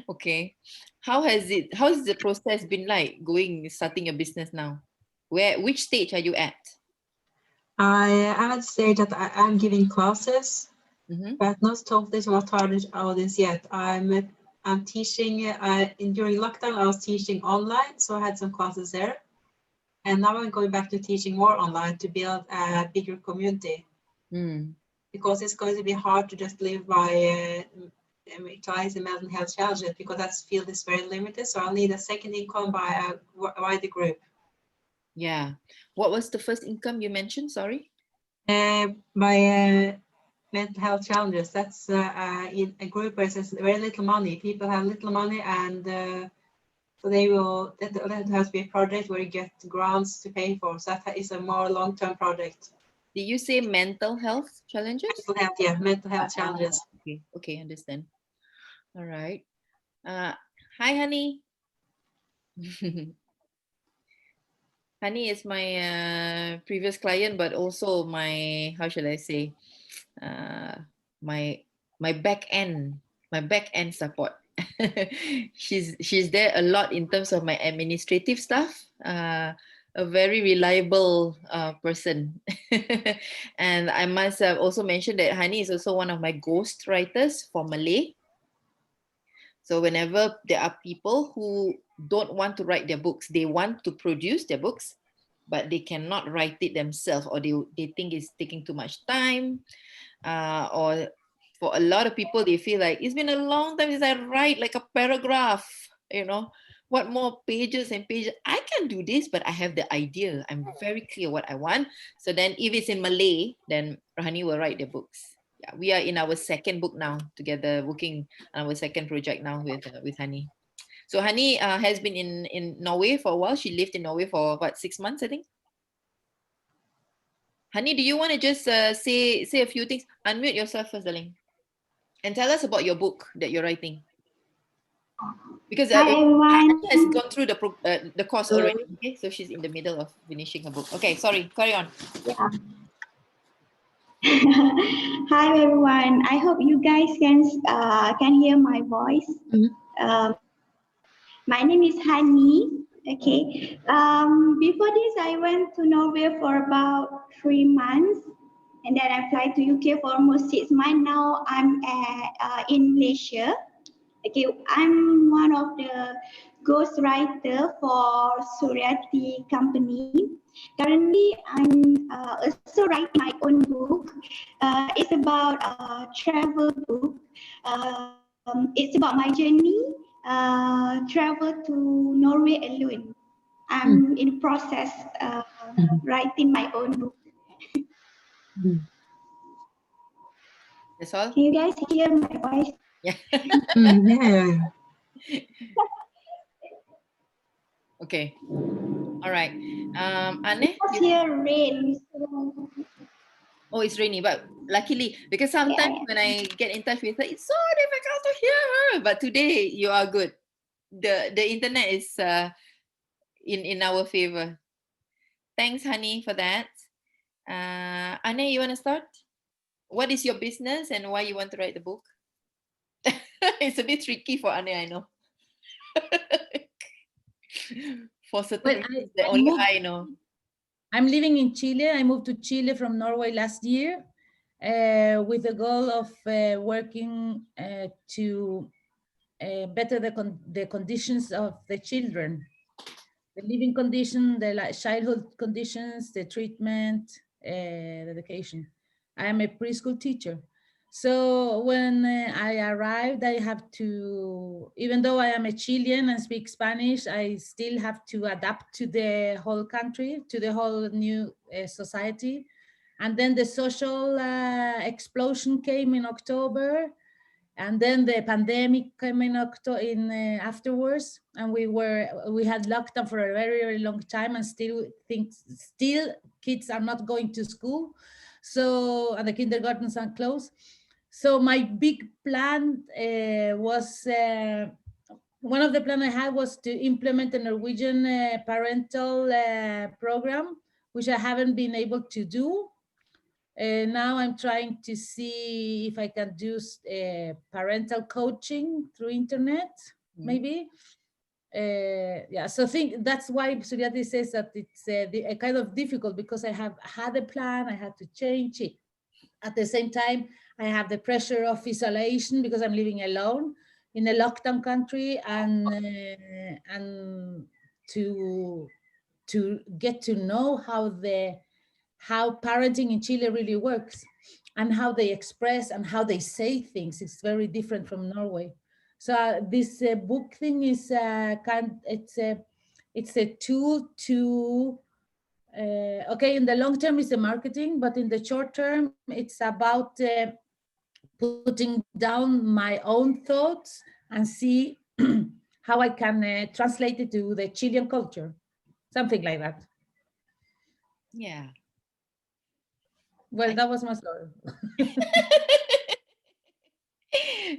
Okay. How's the process been like starting your business now? Which stage are you at? I am at the stage that I'm giving classes, but not totally to a target audience yet. I'm teaching, during lockdown, I was teaching online, so I had some classes there. And now I'm going back to teaching more online to build a bigger community. Because it's going to be hard to just live by clients and mental health challenges, because that field is very limited. So I'll need a second income by a wider group. Yeah. What was the first income you mentioned? Sorry. By mental health challenges. That's in a group where there's very little money. People have little money, and so that has to be a project where you get grants to pay for. So that is a more long-term project. Did you say mental health challenges? Mental health, yeah, mental health challenges. Okay, understand. All right. Hi, Honey. Honey is my previous client, but also my, how should I say, my back end support. she's there a lot in terms of my administrative stuff. A very reliable person. And I must have also mentioned that Hani is also one of my ghost writers for Malay. So whenever there are people who don't want to write their books, they want to produce their books, but they cannot write it themselves, or they think it's taking too much time, or for a lot of people, they feel like it's been a long time since I write like a paragraph, what more pages and pages? I can do this, but I have the idea. I'm very clear what I want. So then if it's in Malay, then Rahani will write the books. Yeah, we are in our second book now together, working on our second project now with Hani. So Hani has been in Norway for a while. She lived in Norway for 6 months, I think. Hani, do you want to just say a few things? Unmute yourself first, darling, and tell us about your book that you're writing. Because Hani has gone through the course already. Okay, so she's in the middle of finishing her book. Okay, sorry, carry on. Yeah. Hi everyone. I hope you guys can hear my voice. My name is Hani, Okay. Before this, I went to Norway for about 3 months, and then I fly to UK for almost 6 months. Now I'm in Malaysia. Okay, I'm one of the ghostwriter for Suryati company. Currently, I'm also writing my own book. It's about a travel book. It's about my journey, travel to Norway alone. I'm in the process writing my own book. That's all? Can you guys hear my voice? Yeah. Yeah. Okay. All right. Anne? Because here rain. Oh, it's rainy, but luckily, because sometimes when I get in touch with her, it's so difficult to hear her. But today you are good. The internet is in our favor. Thanks, honey, for that. Anne, you want to start? What is your business and why you want to write the book? It's a bit tricky for Anne, I know. For certain reasons that only I know. I'm living in Chile. I moved to Chile from Norway last year with the goal of working to better the conditions of the children, the living condition, the childhood conditions, the treatment, the education. I am a preschool teacher. So when I arrived, I have to, even though I am a Chilean and speak Spanish, I still have to adapt to the whole country, to the whole new society. And then the social explosion came in October, and then the pandemic came in afterwards, and we had lockdown for a very, very long time, and still kids are not going to school, so, and the kindergartens are closed. So my big plan was, one of the plans I had was to implement a Norwegian parental program, which I haven't been able to do. Now I'm trying to see if I can do parental coaching through internet, maybe. Yeah, so that's why Suryati says that it's kind of difficult, because I have had a plan, I had to change it. At the same time, I have the pressure of isolation because I'm living alone in a lockdown country, and to get to know how parenting in Chile really works, and how they express and how they say things. It's very different from Norway. So this book thing is it's a tool to okay, in the long term it's the marketing, but in the short term it's about putting down my own thoughts and see how I can translate it to the Chilean culture, something like that. Yeah. Well, that was my story.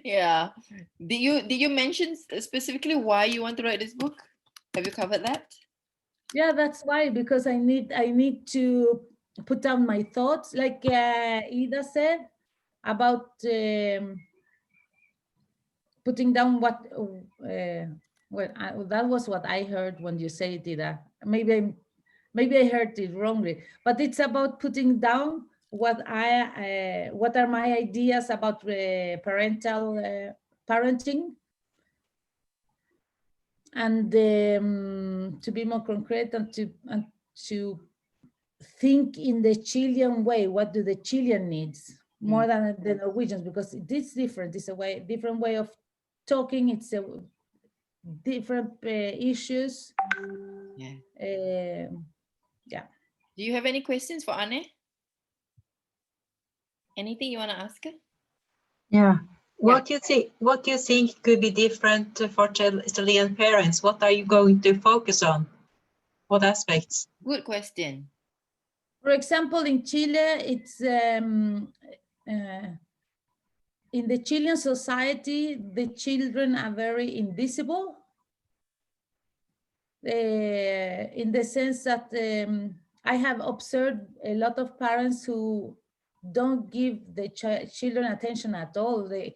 Yeah. Did you mention specifically why you want to write this book? Have you covered that? Yeah, that's why, because I need to put down my thoughts, like Ida said about putting down what that was what I heard when you said it, Ida. Maybe I heard it wrongly, but it's about putting down what are my ideas about parental parenting, and to be more concrete, and to think in the Chilean way. What do the Chilean needs more than the Norwegians? Because it is different. It's a different way of talking. It's a different issues. Yeah. Yeah. Do you have any questions for Anne? Anything you want to ask her? Yeah. What do you think could be different for Chilean parents? What are you going to focus on? What aspects? Good question. For example, in Chile, it's in the Chilean society, the children are very invisible, in the sense that I have observed a lot of parents who don't give the children attention at all. The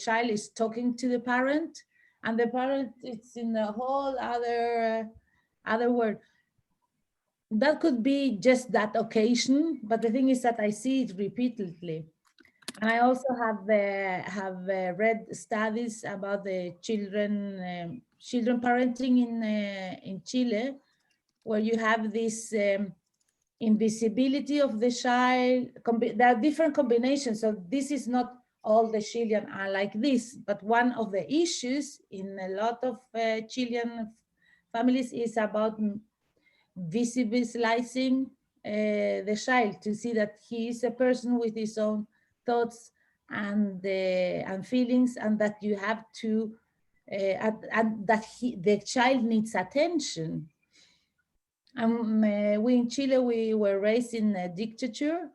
child is talking to the parent, and the parent is in a whole other word. That could be just that occasion, but the thing is that I see it repeatedly. And I also have read studies about the children parenting in Chile, where you have this invisibility of the child. There are different combinations. So this is not all the Chilean are like this, but one of the issues in a lot of Chilean families is about visibilizing the child, to see that he is a person with his own thoughts and feelings, and that you have to and that the child needs attention. We in Chile, we were raised in a dictature,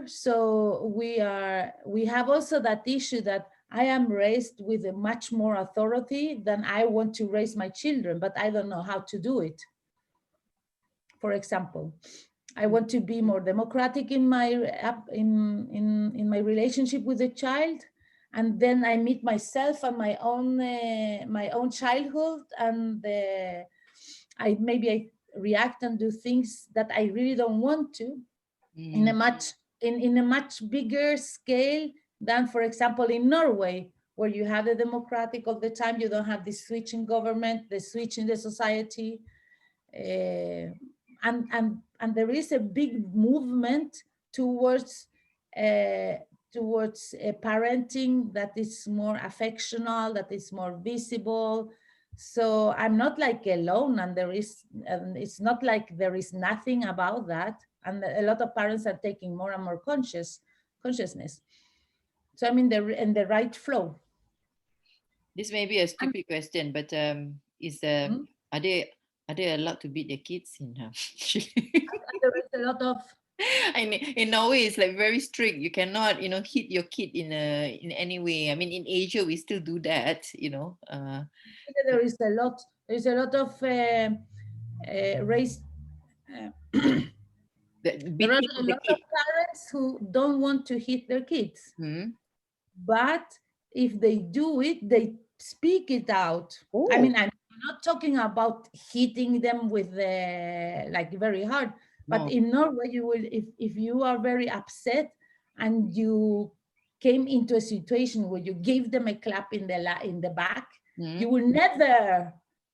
so we have also that issue that I am raised with a much more authority than I want to raise my children, but I don't know how to do it. For example, I want to be more democratic in my in my relationship with the child, and then I meet myself and my own childhood, and I react and do things that I really don't want to, in a much bigger scale than, for example, in Norway, where you have the democratic all the time. You don't have the switch in government, the switch in the society. And there is a big movement towards parenting that is more affectional, that is more visible. So I'm not like alone, and it's not like there is nothing about that. And a lot of parents are taking more and more consciousness. So I'm in the right flow. This may be a stupid question, but are they allowed to beat their kids in There is a lot of. In Norway, it's like very strict. You cannot, hit your kid in any way. I mean, in Asia, we still do that. There is a lot. There's a lot of race. There are a lot of parents who don't want to hit their kids, but if they do it, they speak it out. Oh. I mean, I'm not talking about hitting them with very hard, but in Norway, you will, if you are very upset and you came into a situation where you gave them a clap in the back, you will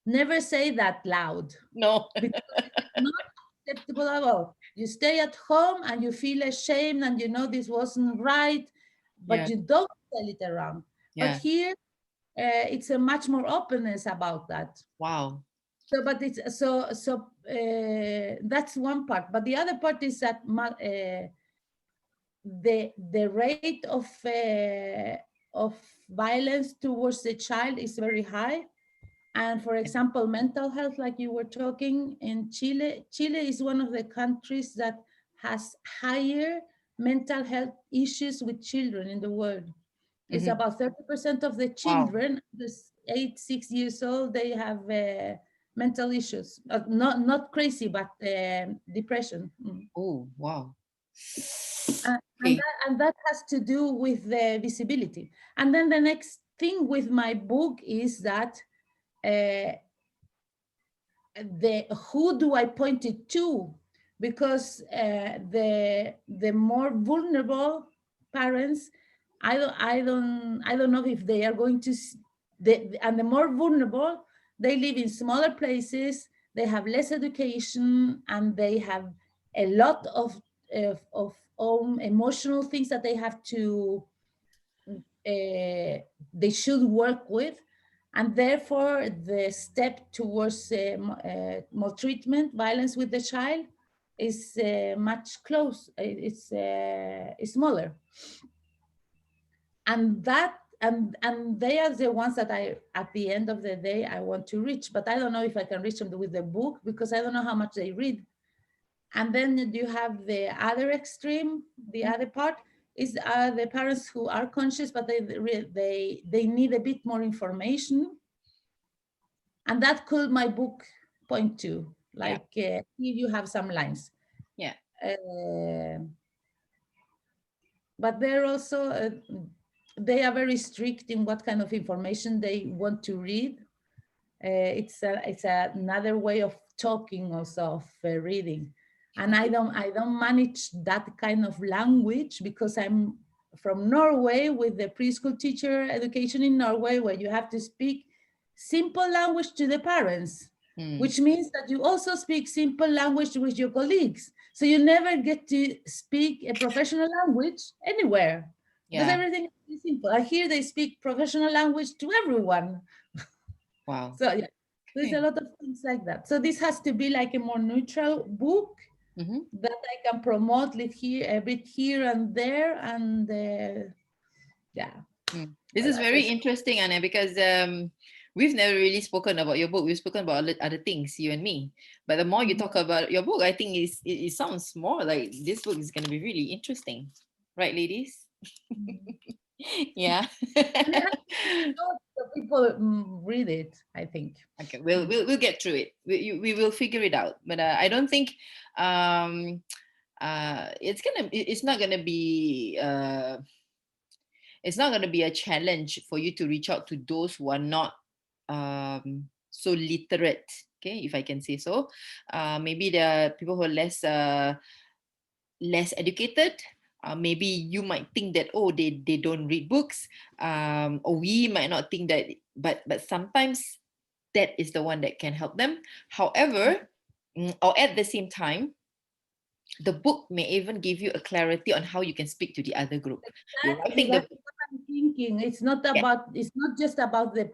never say that loud. No. Because it's not acceptable at all. You stay at home and you feel ashamed and you know this wasn't right, but you don't tell it around. But here, it's a much more openness about that. Wow. So, but it's that's one part. But the other part is that the rate of violence towards the child is very high. And for example, mental health, like you were talking, in Chile is one of the countries that has higher mental health issues with children in the world. It's about 30% of the children, wow, 6 years old, they have mental issues. Not crazy, but depression. Oh, wow. And that has to do with the visibility. And then the next thing with my book is that who do I point it to? Because the more vulnerable parents, I don't know if they are going to, and the more vulnerable, they live in smaller places, they have less education, and they have a lot of own emotional things that they have to, they should work with. And therefore, the step towards maltreatment, violence with the child, is much close. It's smaller, and that and they are the ones that I, at the end of the day, I want to reach. But I don't know if I can reach them with the book, because I don't know how much they read. And then you have the other extreme. The other part is the parents who are conscious, but they need a bit more information. And that could my book point to, like, here you have some lines. Yeah. But they're also, they are very strict in what kind of information they want to read. It's another way of talking, also of reading. And I don't manage that kind of language because I'm from Norway with the preschool teacher education in Norway, where you have to speak simple language to the parents, which means that you also speak simple language with your colleagues. So you never get to speak a professional language anywhere because everything is simple. I hear they speak professional language to everyone. Wow. So yeah, there's a lot of things like that. So this has to be like a more neutral book that I can promote a bit here and there, and yeah. This is very interesting, Anna, because we've never really spoken about your book. We've spoken about other things, you and me. But the more you talk about your book, I think it sounds more like this book is going to be really interesting, right, ladies? Yeah. So people read it, I think. Okay, we'll get through it. We will figure it out. But I don't think it's not gonna be a challenge for you to reach out to those who are not so literate. Okay, if I can say so. Maybe there are people who are less educated. Maybe you might think that, oh, they don't read books, or we might not think that, but sometimes that is the one that can help them. However, or at the same time, the book may even give you a clarity on how you can speak to the other group. Exactly. That's what I'm thinking. It's not just about the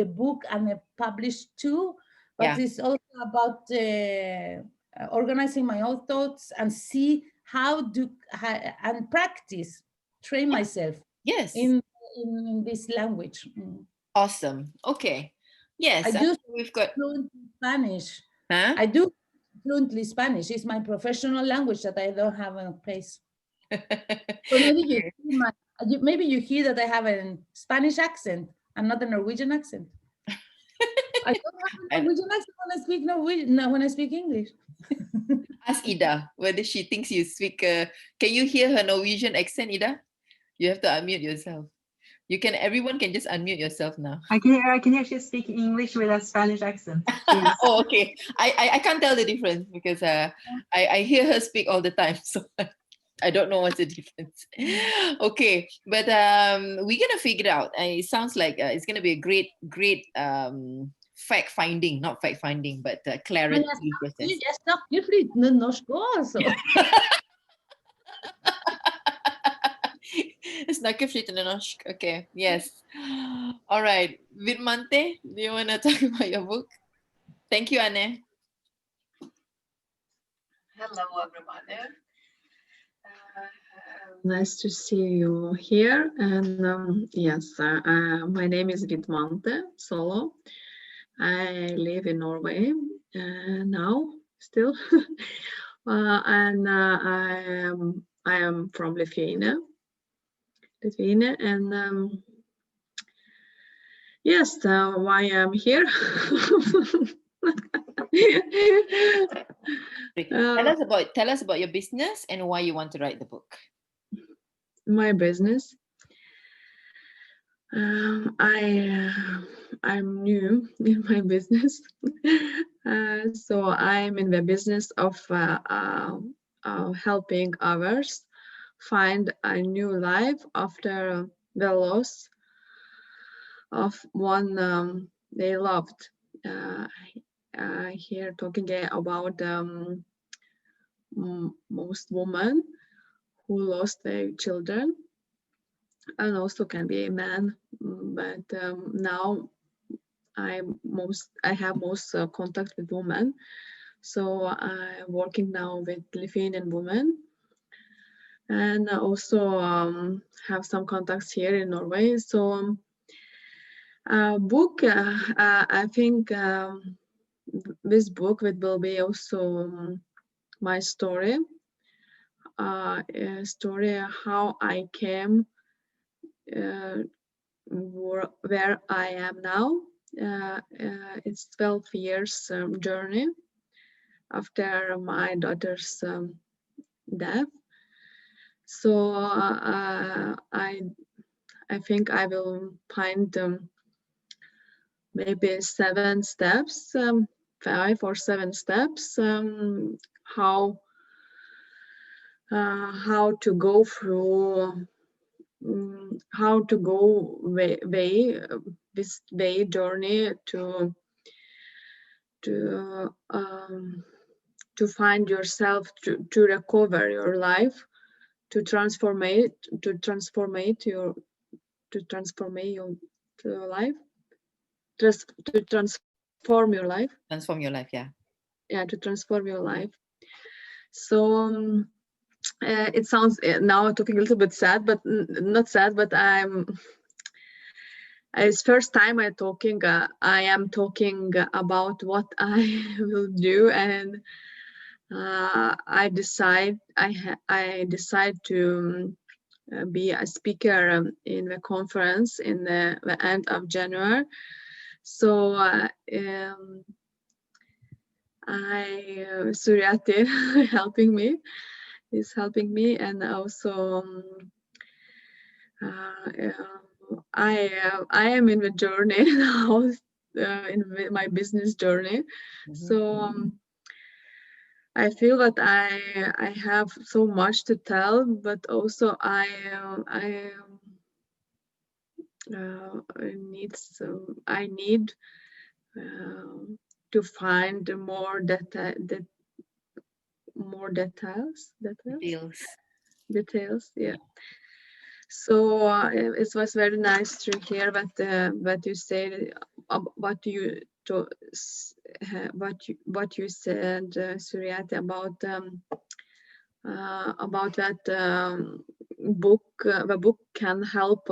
book and the published too, but it's also about organizing my own thoughts and see and practice, train myself in this language. Awesome. Okay. Yes. I do we've got fluently Spanish. Huh? I do fluently Spanish. It's my professional language that I don't have in place. So maybe you hear that I have a Spanish accent and not a Norwegian accent. I don't have a Norwegian accent when I speak Norwegian. No, when I speak English. Ask Ida whether she thinks you speak. Can you hear her Norwegian accent, Ida? You have to unmute yourself. Everyone can just unmute yourself now. I can hear she speak English with a Spanish accent. Oh, okay. I can't tell the difference because I hear her speak all the time, so I don't know what's the difference. Okay, but we're gonna figure it out. It sounds like it's gonna be a great fact finding, not fact finding, but clarity process. Jag snackar flytande norska alltså. Snackar flytande norsk. Okay, yes. All right. Vidmante, do you want to talk about your book? Thank you, Anne. Hello, everybody. Nice to see you here. And yes, my name is Vidmante Solo. I live in Norway now, still, and I am from Lithuania, and yes, why I'm here. Tell us about your business and why you want to write the book. My business. I'm new in my business, so I'm in the business of helping others find a new life after the loss of one they loved. Here talking about most women who lost their children, and also can be a man, but now I have most contact with women, so I'm working now with Lithuanian women, and also have some contacts here in Norway. So book, I think this book will be also my story, a story how I came where I am now. It's 12 years journey after my daughter's death. So I think I will find maybe 7 steps, 5 or 7 steps, how to go through, how to go this way journey to find yourself, to recover your life, to transform your life, to transform your life. Transform your life, yeah. Yeah, to transform your life. So it sounds, now I'm talking a little bit sad, but not sad, but it's first time I am talking about what I will do, and I decide to be a speaker in the conference in the end of January. So Suryati is helping me, and also I am in the journey now, in my business journey. So I feel that I have so much to tell, but also I need to find more details. Yeah. So it was very nice to hear what you said, what you said, Suryati, about that book. The book can help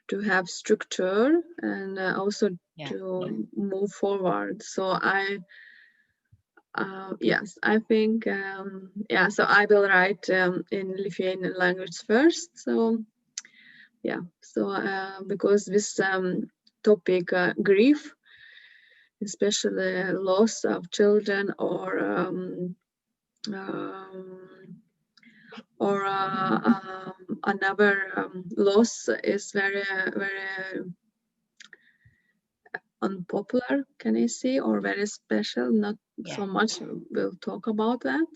to have structure and also to move forward. So yes, I think so I will write in Lithuanian language first. So yeah, so because this topic, grief, especially loss of children or another loss, is very unpopular, can I say, or very special. Not so much we'll talk about that,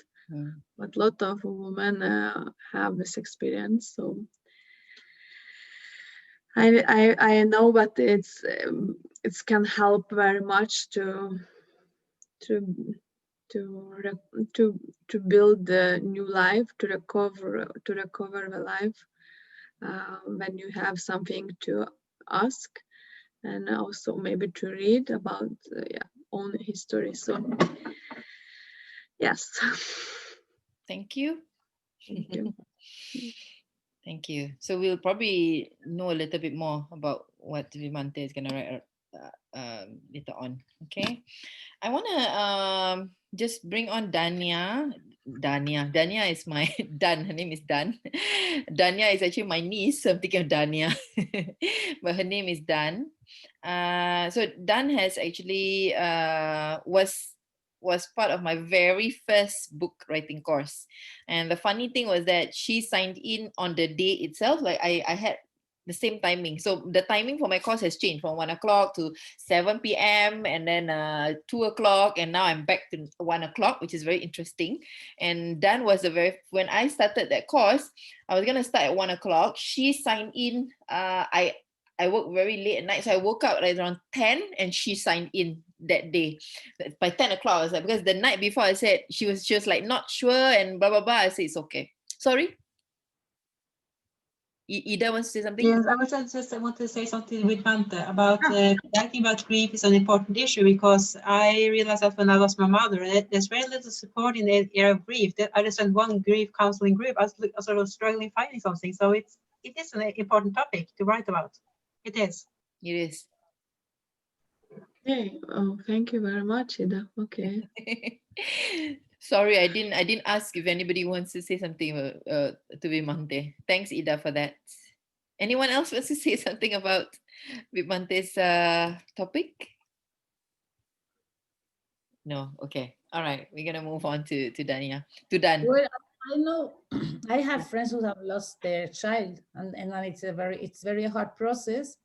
but a lot of women have this experience. So I know that it can help very much to build a new life, to recover the life when you have something to ask, and also maybe to read about own history. So yes. Thank you. Thank you. Thank you. So we'll probably know a little bit more about what Vimante is going to write later on. Okay. I want to just bring on Dania. Dania is my Dan. Her name is Dan. Dania is actually my niece. So I'm thinking of Dania, but her name is Dan. So Dan has actually was part of my very first book writing course, and the funny thing was that she signed in on the day itself. Like I had the same timing. So the timing for my course has changed from 1 o'clock to 7 p.m. and then 2 o'clock, and now I'm back to 1 o'clock, which is very interesting. And Dan was when I started that course, I was gonna start at 1 o'clock. She signed in. I worked very late at night, so I woke up like around 10, and she signed in that day. By 10 o'clock, I was like, because the night before I said she was like not sure and blah blah blah. I said it's okay. Sorry. Ida wants to say something? Yes, I want to say something with Vante about writing about grief is an important issue, because I realized that when I lost my mother, there's very little support in the area of grief. I just went one grief counseling group. I was sort of struggling finding something. So it is an important topic to write about. It is. It is. Hey, oh, thank you very much, Ida. Okay. Sorry, I didn't ask if anybody wants to say something to Vimante. Thanks, Ida, for that. Anyone else wants to say something about Vimante's topic? No. Okay. All right. We're gonna move on to Dania. To Dan. Well, I know I have friends who have lost their child, and it's very hard process.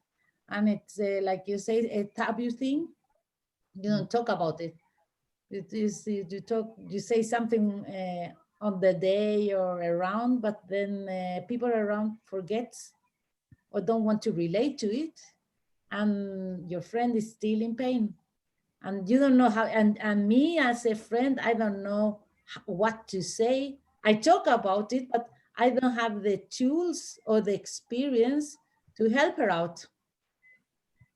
and it's like you say, a taboo thing. You don't talk about it. It is you say something on the day or around, but then people around forgets or don't want to relate to it, and your friend is still in pain, and you don't know how. And me as a friend, I don't know what to say. I talk about it, but I don't have the tools or the experience to help her out.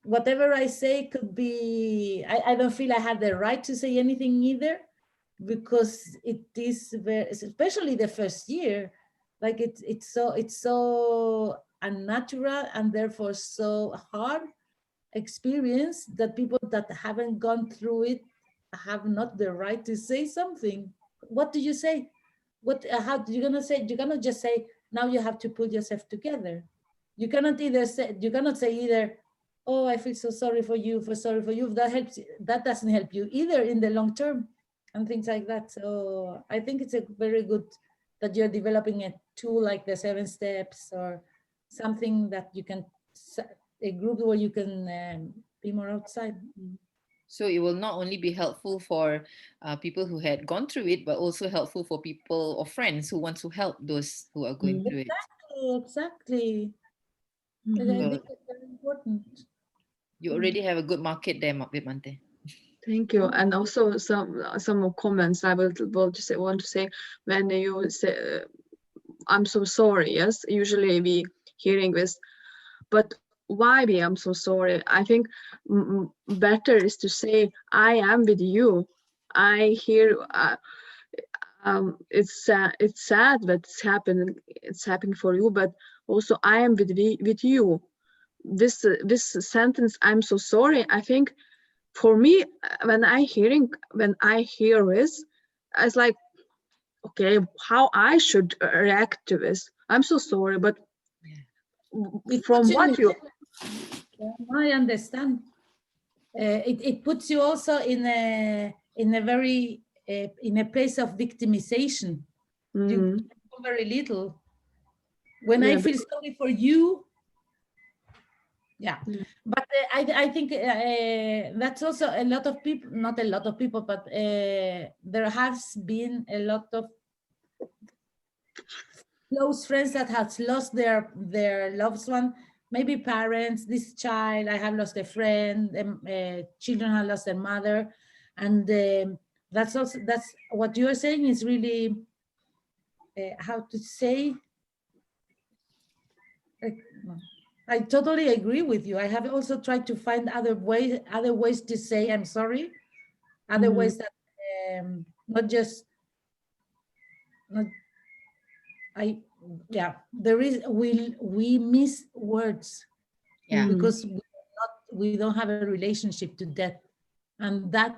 Whatever I say could be, I don't feel I have the right to say anything either, because it is very, especially the first year, like it's so unnatural and therefore so hard experience that people that haven't gone through it have not the right to say something. What do you say? What how you gonna say? You're gonna just say, now you have to pull yourself together. You cannot either say, you cannot say either, oh, I feel so sorry for you, sorry for you. That helps, that doesn't help you either in the long term, and things like that. So I think it's a very good that you're developing a tool like the 7 steps or something that you can, a group where you can be more outside. So it will not only be helpful for people who had gone through it, but also helpful for people or friends who want to help those who are going through it. Exactly. I think it's very important. You already have a good market there, Vipmante. Thank you. And also some more comments I will just want to say. When you say, I'm so sorry, yes, usually we hearing this, but why be I'm so sorry? I think better is to say, I am with you. I hear, it's sad that it's happening for you, but also I am with you. This sentence, I'm so sorry, I think for me, when I hear this, it's like, okay, how I should react to this. I'm so sorry, but from what you... I understand. It puts you also in a very in a place of victimization. You do very little. When I feel sorry for you, but I think that's also a lot of people, not a lot of people, but there has been a lot of close friends that has lost their loved one, maybe parents, this child, I have lost a friend, children have lost their mother, and that's what you're saying is really how to say, I totally agree with you. I have also tried to find other ways to say I'm sorry, other ways that not just there is, we miss words because we don't have a relationship to death, and that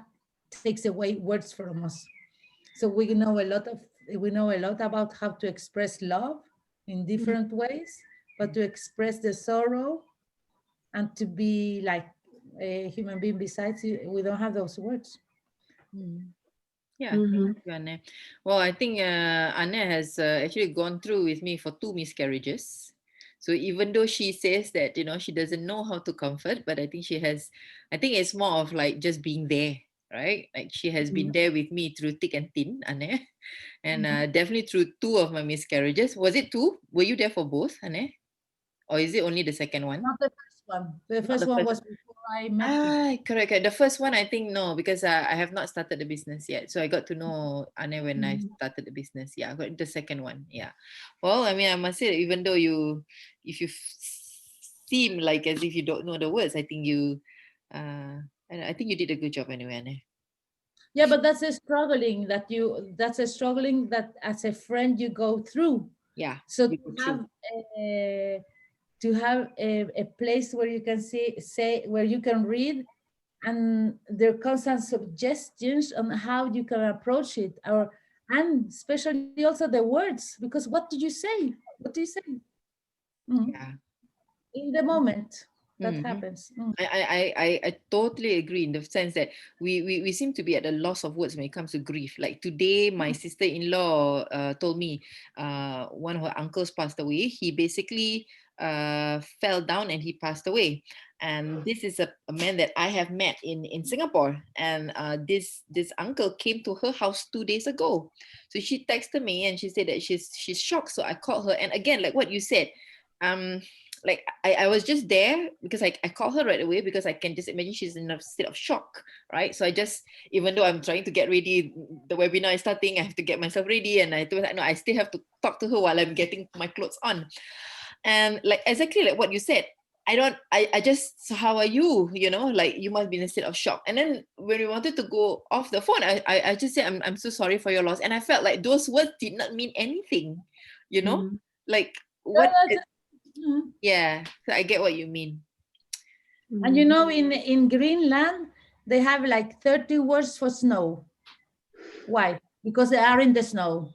takes away words from us. So we know a lot about how to express love in different ways, but to express the sorrow and to be like a human being besides you, we don't have those words. Yeah, thank you, Anne. Well, I think Anne has actually gone through with me for 2 miscarriages. So even though she says that, she doesn't know how to comfort, but I think I think it's more of like just being there, right? Like she has been there with me through thick and thin, Anne. And definitely through 2 of my miscarriages. Was it 2? Were you there for both, Anne? Or is it only the second one? Not the first one. The first one was before I met you. Correct. The first one, I think no, because I have not started the business yet. So I got to know Anne when I started the business. Yeah, I got the second one. Yeah. Well, I mean, I must say, even though if you seem like as if you don't know the words, I think I think you did a good job anyway, Anne. Yeah, but that's a struggling that as a friend you go through. Yeah. So to have a place where you can say where you can read, and there are constant suggestions on how you can approach it, and especially also the words, because what do you say? Yeah. In the moment that happens. I totally agree in the sense that we seem to be at a loss of words when it comes to grief. Like today, my sister-in-law told me one of her uncles passed away. He basically fell down and he passed away. And this is a man that I have met in Singapore. And this uncle came to her house 2 days ago. So she texted me and she said that she's shocked. So I called her. And again, like what you said, like I was just there because I called her right away because I can just imagine she's in a state of shock, right? So I just, even though I'm trying to get ready, the webinar is starting, I have to get myself ready, and I told her, no, I still have to talk to her while I'm getting my clothes on. And like exactly like what you said, I just, so how are you? You know, like you must be in a state of shock. And then when we wanted to go off the phone, I just said, I'm so sorry for your loss. And I felt like those words did not mean anything, you know, like what? Yeah, so I get what you mean. And you know, in Greenland, they have like 30 words for snow. Why? Because they are in the snow.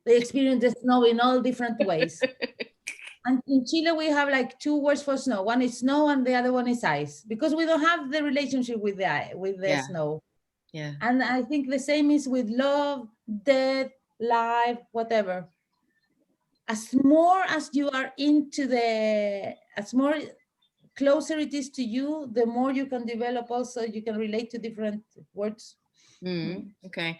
They experience the snow in all different ways. And in Chile, we have like 2 words for snow. One is snow and the other one is ice, because we don't have the relationship with the snow. Yeah. And I think the same is with love, death, life, whatever. As more as you are into as more closer it is to you, the more you can develop also, you can relate to different words. Okay.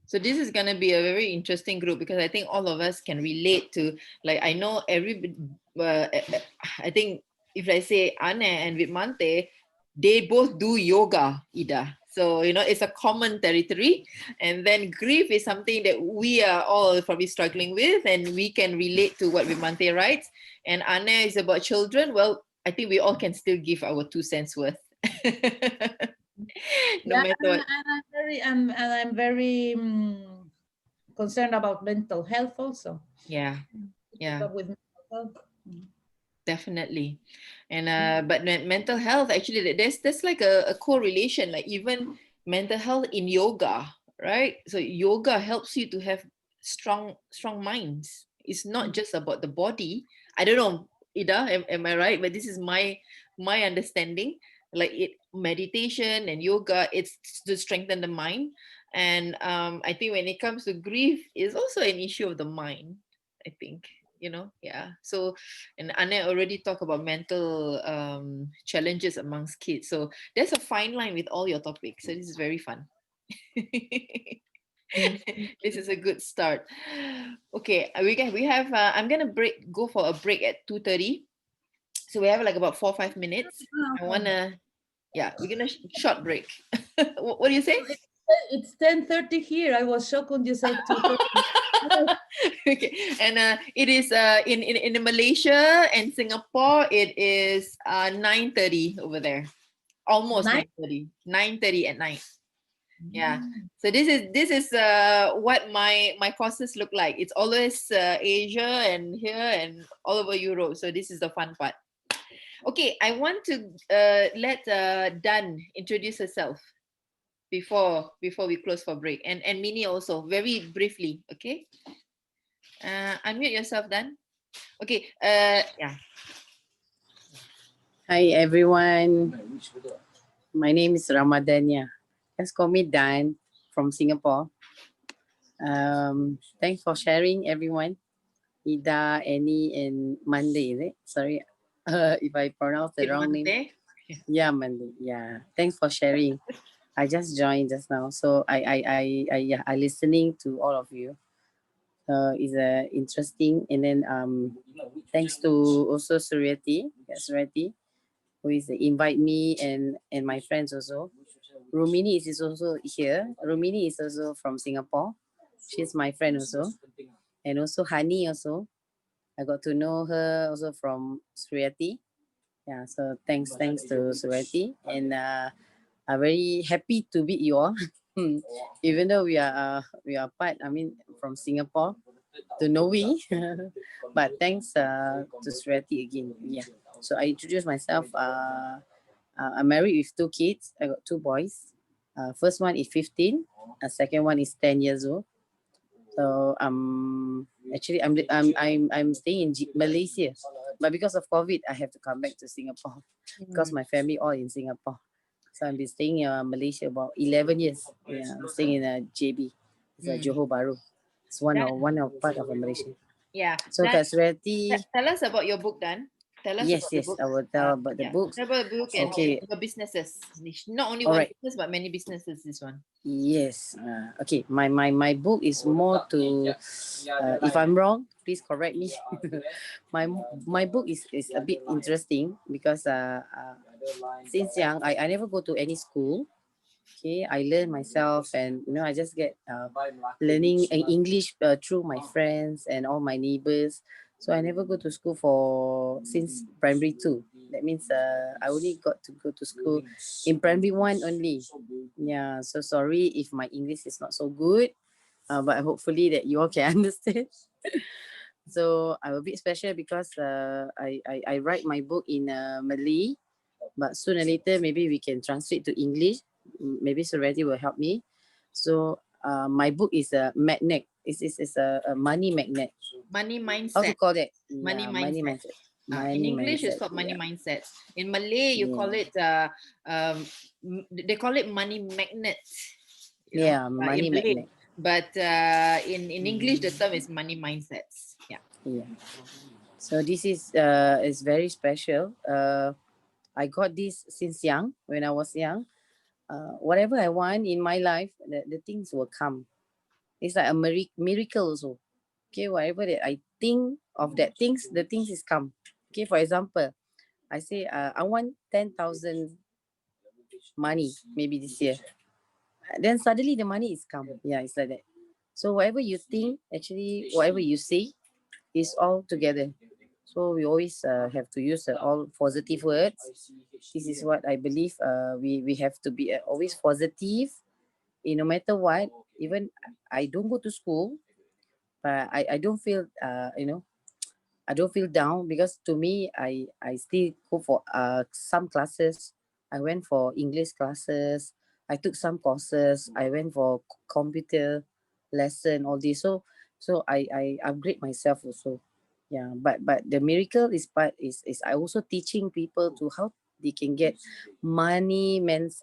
So this is going to be a very interesting group because I think all of us can relate to, like, I know everybody, I think if I say Anne and Vitmante, they both do yoga, Ida. So, you know, it's a common territory. And then grief is something that we are all probably struggling with, and we can relate to what Vitmante writes. And Anne is about children. Well, I think we all can still give our 2 cents worth. No matter what. And I'm very concerned about mental health also. Yeah. With mental health. Definitely. And but mental health, actually, there's like a correlation, like even mental health in yoga, right? So yoga helps you to have strong minds. It's not just about the body. I don't know, Ida, am I right? But this is my understanding. Like meditation and yoga, it's to strengthen the mind. And I think when it comes to grief, it's also an issue of the mind, I think. You know, yeah. So, and Anne already talked about mental challenges amongst kids. So there's a fine line with all your topics. So this is very fun. This is a good start. Okay, we have. I'm gonna go for a break at 2:30. So we have like about 4 or 5 minutes. I wanna, yeah, we're gonna short break. What do you say? It's 10:30 here. I was shocked when you said 2:30. Okay, and it is in Malaysia and Singapore. It is 9:30 over there, almost 9:30. 9:30 at night. Yeah. So this is what my courses look like. It's always Asia and here and all over Europe. So this is the fun part. Okay, I want to let Dan introduce herself before we close for break, and Minnie also very briefly. Okay. Unmute yourself, Dan. Okay. Yeah. Hi, everyone. My name is Ramadania. Just call me Dan from Singapore. Thanks for sharing, everyone. Ida, Annie, and Monday, is it? Sorry if I pronounce the wrong name. Yeah, Monday. Yeah. Thanks for sharing. I just joined just now, so I listening to all of you. It's interesting, and then thanks to also Suryati, who is invite me and my friends also. Rumini is also here. Rumini is also from Singapore. She's my friend also, and also Hani also. I got to know her also from Suryati. Yeah, so thanks to Suryati, and I'm very happy to meet you all. Even though we are apart, I mean from Singapore to Norway, but thanks to Suryati again. Yeah, so I introduce myself. I'm married with 2 kids. I got 2 boys. First one is 15. Second one is 10 years old. So actually I'm staying in Malaysia, but because of COVID, I have to come back to Singapore because my family all in Singapore. So I've been staying in Malaysia about 11 years. Yeah, I'm staying in JB. It's Johor Bahru. It's one of part of Malaysia. Yeah. So Kak Suryati, tell us about your book, Dan. Tell us Yes, about yes, the book. I will tell about the books. Tell about the book and Okay. your businesses. Not only All one right. business, but many businesses, this one. Yes. Okay. My book is more to. If I'm wrong, please correct me. my book is a bit interesting because since young I never go to any school. Okay, I learn myself, and I just get learning English through my friends and all my neighbors. So I never go to school since primary 2. That means I only got to go to school in primary 1 only. Yeah, so sorry if my English is not so good, but hopefully that you all can understand. So I'm a bit special because I write my book in Malay, but sooner or later maybe we can translate to English. Maybe Surati will help me. So my book is a magnet. It's a money magnet. Money mindset. How to call that? Money mindset. Money mindset. In English, it's called money mindset. In Malay, you call it. They call it money magnet. Money magnet. But in English, the term is money mindsets. Yeah. So this is very special. I got this since young. When I was young, whatever I want in my life, the things will come. It's like a miracle also. Okay, whatever that I think of the things is come. Okay, for example, I say I want 10,000 money maybe this year. Then suddenly the money is come. Yeah, it's like that. So whatever you think, actually, whatever you say, is all together. So we always have to use all positive words. This is what I believe. We have to be always positive, no matter what. Even I don't go to school, but I don't feel I don't feel down, because to me I still go for some classes. I went for English classes. I took some courses. I went for computer lesson, all this. So I upgrade myself also. Yeah, but the miracle is I also teaching people to how they can get mindset.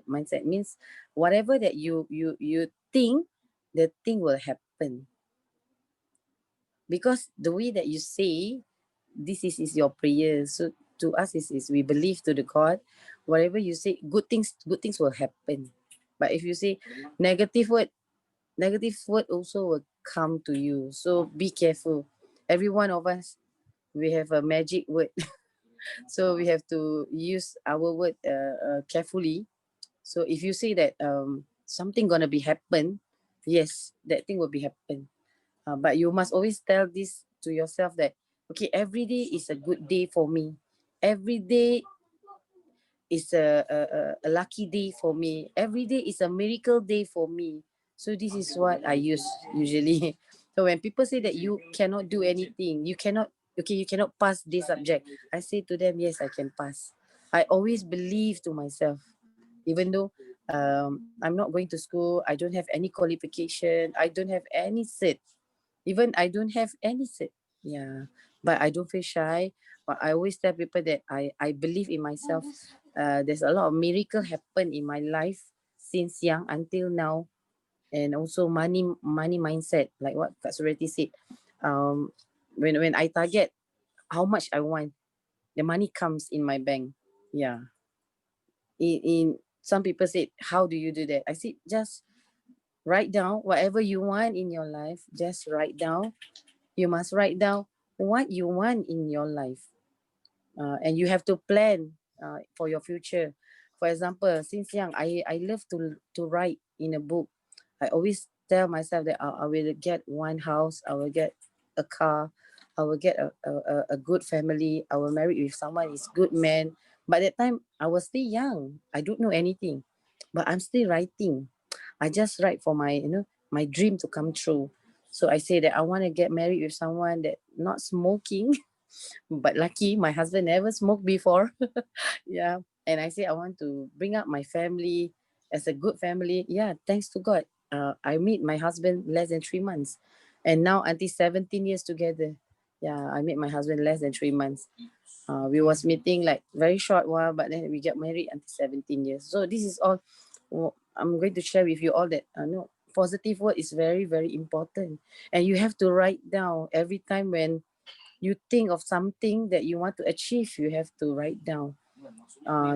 Mindset means whatever that you think, the thing will happen, because the way that you say this is your prayer. So to us is we believe to the God, whatever you say, good things will happen. But if you say negative word also will come to you. So be careful. Every one of us, we have a magic word. So we have to use our word carefully. So if you say that something gonna be happen, yes, that thing will be happen. But you must always tell this to yourself that, okay, every day is a good day for me. Every day is a lucky day for me. Every day is a miracle day for me. So this is what I use usually. So when people say that you cannot do anything, you cannot pass this subject, I say to them, yes, I can pass. I always believe to myself, even though I'm not going to school, I don't have any qualification, I don't have any cert. Even I don't have any cert. Yeah. But I don't feel shy. But I always tell people that I believe in myself. There's a lot of miracle happen in my life since young until now. And also money mindset, like what Kak Surati said. When I target how much I want, the money comes in my bank. Yeah. In some people say, how do you do that? I said, just write down whatever you want in your life. Just write down. You must write down what you want in your life, and you have to plan for your future. For example, since young, I love to write in a book. I always tell myself that I will get one house, I will get a car, I will get a good family, I will marry with someone is good man. But that time I was still young, I don't know anything, but I'm still writing. I just write for my dream to come true. So I say that I want to get married with someone that not smoking. But lucky my husband never smoked before. Yeah. And I say I want to bring up my family as a good family. Yeah, thanks to God. I meet my husband less than 3 months. And now until 17 years together. Yeah, I met my husband less than 3 months. We was meeting like very short while, but then we got married until 17 years. So this is all I'm going to share with you all that no, positive word is very, very important. And you have to write down every time when you think of something that you want to achieve, you have to write down.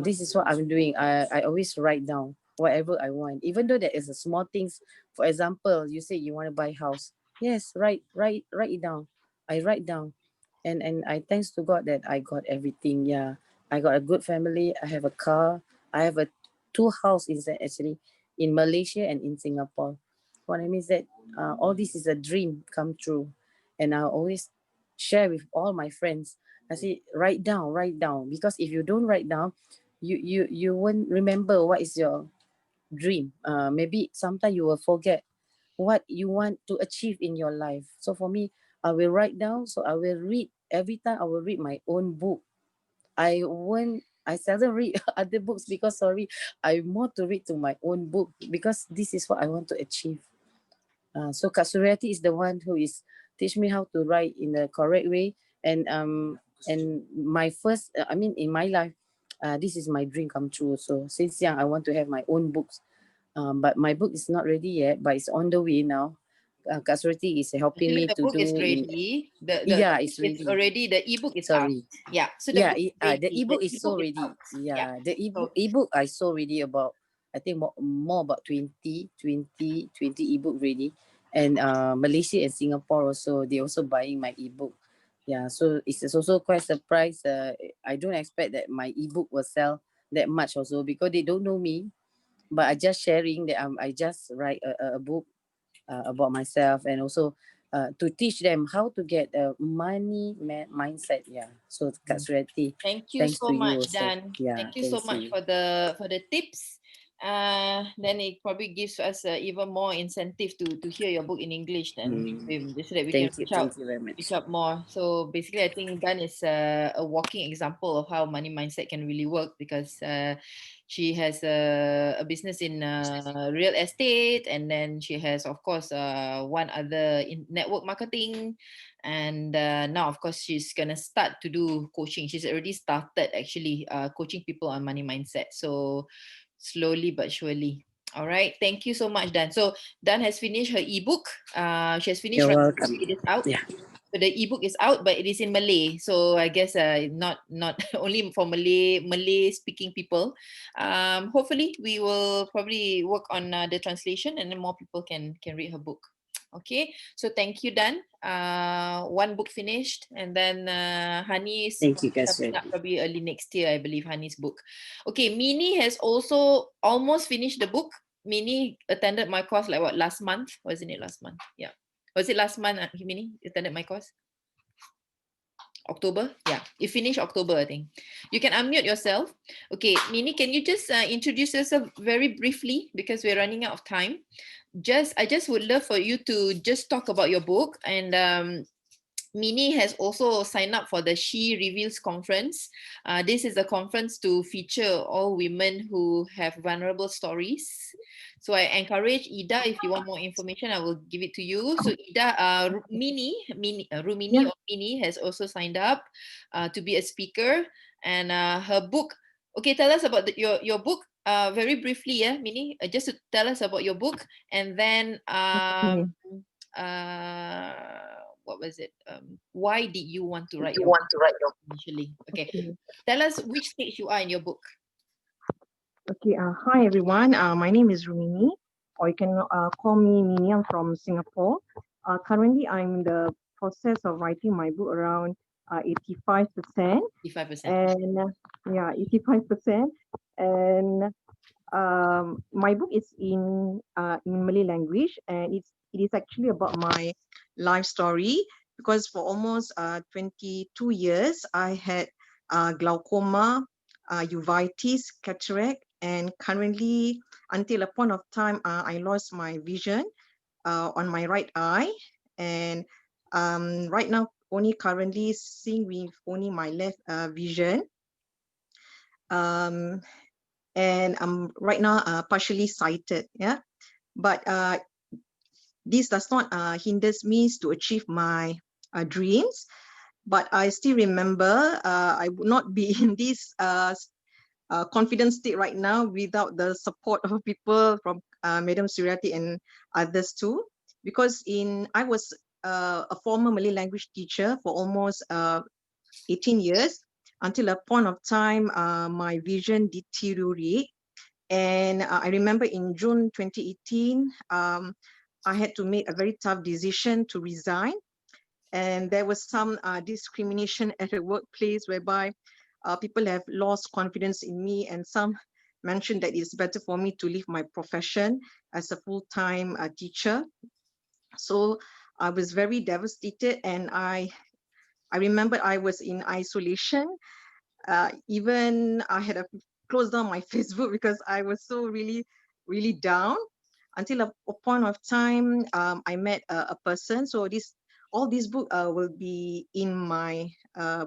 This is what I'm doing. I always write down whatever I want, even though there is a small things. For example, you say you want to buy house. Yes, write it down. I write down, and I thanks to God that I got everything. Yeah, I got a good family. I have a car. I have a 2 house inside actually in Malaysia and in Singapore. What I mean is that all this is a dream come true, and I always share with all my friends. I say write down, because if you don't write down, you won't remember what is your dream. Maybe sometimes you will forget what you want to achieve in your life. So for me, I will write down. So I will read every time. I will read my own book. I seldom read other books because sorry, I more to read to my own book because this is what I want to achieve. So Kak Suryati is the one who is teach me how to write in the correct way. And my first, I mean, in my life, this is my dream come true. So since young, I want to have my own books. But my book is not ready yet, but it's on the way now. Kak Suryati is helping Actually, me the to book do. is ready. Yeah, Book it's ready. is already, the ebook is out. Sorry. Yeah, so the Yeah, book is ready. the ebook The is so ebook is ready. out. Yeah, the So, ebook I saw ready about, I think more about 20 ebook ready. And Malaysia and Singapore also, they also buying my ebook. Yeah, so it's also quite surprised. I don't expect that my ebook will sell that much also because they don't know me. But I just sharing that I just write a book about myself, and also to teach them how to get a money mindset. Yeah. So Kak Suryati, thank you thanks so to you much, also. Dan. Yeah, Thank you so thanks to much you. for the tips. Then it probably gives us even more incentive to hear your book in English, then just so that we can Thank you very much. reach out more. So basically, I think Dan is a walking example of how money mindset can really work, because she has a business in real estate, and then she has, of course, one other in network marketing, and now, of course, she's gonna start to do coaching. She's already started actually coaching people on money mindset. So slowly but surely. All right. Thank you so much, Dan. So Dan has finished her ebook. She has finished. You're welcome. It is out. Yeah. So the ebook is out, but it is in Malay. So I guess not only for Malay speaking people. Hopefully we will probably work on the translation, and then more people can read her book. Okay, so thank you, Dan. One book finished, and then Hani's Thank you, Kak coming up Suryati. probably early next year, I believe, Hani's book. Okay, Mini has also almost finished the book. Mini attended my course like what, last month? Wasn't it last month? Yeah. Was it last month, Mini attended my course? October? Yeah, you finished October, I think. You can unmute yourself. Okay, Mini, can you just introduce yourself very briefly, because we're running out of time. I just would love for you to just talk about your book. And Mini has also signed up for the She Reveals conference. This is a conference to feature all women who have vulnerable stories. So I encourage Ida, if you want more information, I will give it to you. So Ida, Rumini or Mini has also signed up to be a speaker. And her book, okay, tell us about your book very briefly, yeah, Mini, just to tell us about your book. And then what was it? Why did you want to write your book initially? Okay. Tell us which stage you are in your book. Okay. Hi, everyone. My name is Rumini, or you can call me Mini. I'm from Singapore. Currently, I'm in the process of writing my book around 85%. 85%. And 85%. And my book is in Malay language, and it is actually about my life story, because for almost 22 years I had glaucoma, uveitis, cataract, and currently, until a point of time, I lost my vision on my right eye, and right now only currently seeing with only my left vision. And I'm right now partially sighted, yeah. But this does not hinders me to achieve my dreams. But I still remember I would not be in this confident state right now without the support of people from Madam Suryati and others too. Because I was a former Malay language teacher for almost 18 years, until a point of time my vision deteriorated. And I remember in June 2018, I had to make a very tough decision to resign. And there was some discrimination at the workplace whereby people have lost confidence in me, and some mentioned that it's better for me to leave my profession as a full-time teacher. So I was very devastated, and I remember I was in isolation. Even I had to close down my Facebook because I was so really down, until a point of time I met a person. So all these book will be in my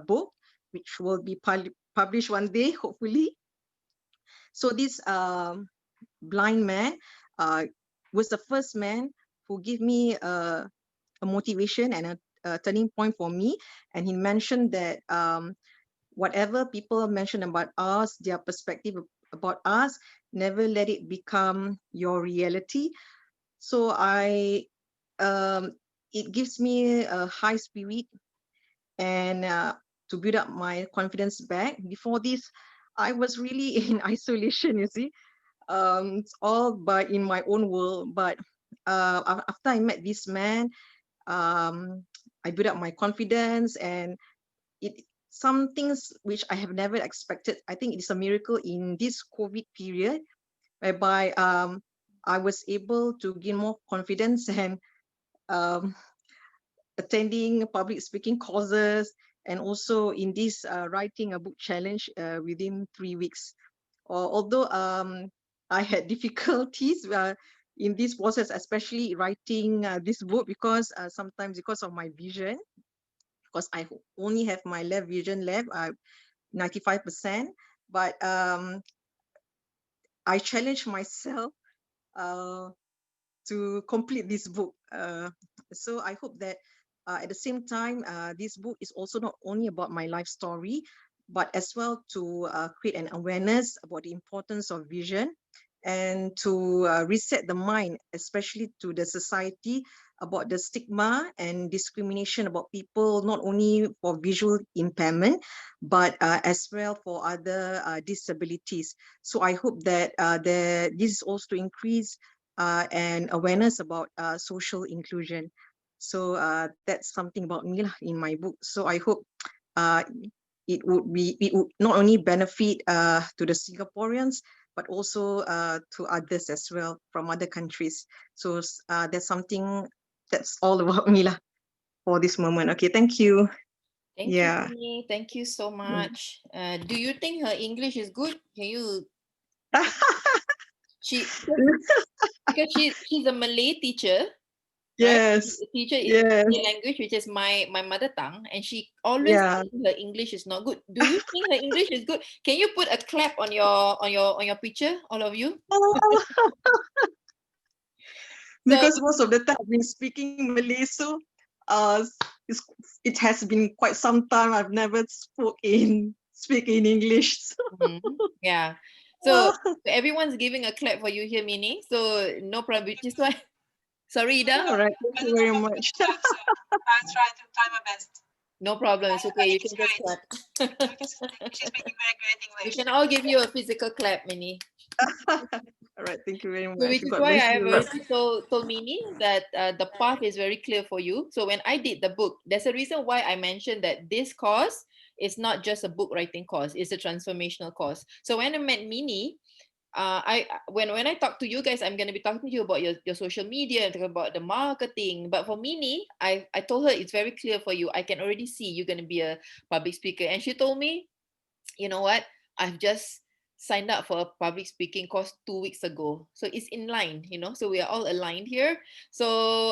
book, which will be published one day, hopefully. So this blind man was the first man who gave me a motivation and a turning point for me. And he mentioned that whatever people mention about us, their perspective about us, never let it become your reality. So it gives me a high spirit, and to build up my confidence back. Before this, I was really in isolation, you see. It's all in my own world. But after I met this man, I built up my confidence, and some things which I have never expected. I think it's a miracle in this COVID period, whereby I was able to gain more confidence and attending public speaking courses, and also in this writing a book challenge within 3 weeks. Although I had difficulties in this process, especially writing this book, because sometimes because of my vision, because I only have my left vision left, 95%. But I challenged myself to complete this book. So I hope that at the same time, this book is also not only about my life story, but as well to create an awareness about the importance of vision, and to reset the mind, especially to the society, about the stigma and discrimination about people, not only for visual impairment, but as well for other disabilities. So I hope that this is also to increase and awareness about social inclusion. So that's something about me in my book. So I hope it would not only benefit to the Singaporeans, but also to others as well from other countries. So that's something, that's all about me for this moment. Okay, thank you. Thank you, Minnie. Thank you so much. Do you think her English is good? Can you? Because she's a Malay teacher. Yes. Right? Teacher is Malay language, which is my mother tongue, and she always thinks her English is not good. Do you think her English is good? Can you put a clap on your picture, all of you? Because most of the time I've been speaking Malay, so it has been quite some time I've never speak in English. So. Yeah. So everyone's giving a clap for you here, Minnie. So no problem. Which is why. Sorry, Ida. All right. Thank you very much. I'll try to try my best. No problem. It's okay. You can just clap. She's making very great English. We can all give you a physical clap, Minnie. All right, thank you very much. So which is why I have already told Minnie that the path is very clear for you. So when I did the book, there's a reason why I mentioned that this course is not just a book writing course, it's a transformational course. So when I met Minnie, when I talk to you guys, I'm going to be talking to you about your social media and talk about the marketing. But for Minnie, I told her it's very clear for you. I can already see you're going to be a public speaker. And she told me, you know what? I've just signed up for a public speaking course 2 weeks ago. So it's in line, so we are all aligned here. So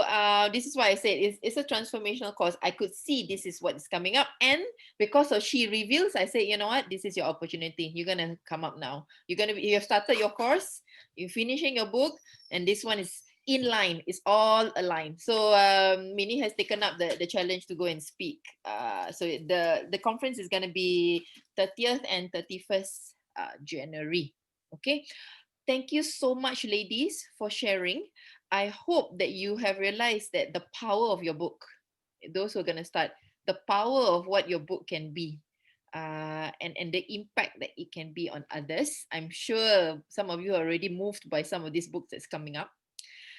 this is why I said it's a transformational course. I could see this is what is coming up. And because of she reveals, I say, you know what, this is your opportunity. You're going to come up now. You have started your course, you're finishing your book, and this one is in line. It's all aligned. So Minnie has taken up the challenge to go and speak. So the conference is going to be 30th and 31st January. Okay. Thank you so much, ladies, for sharing. I hope that you have realized that the power of your book, those who are going to start, the power of what your book can be, and the impact that it can be on others. I'm sure some of you are already moved by some of these books that's coming up.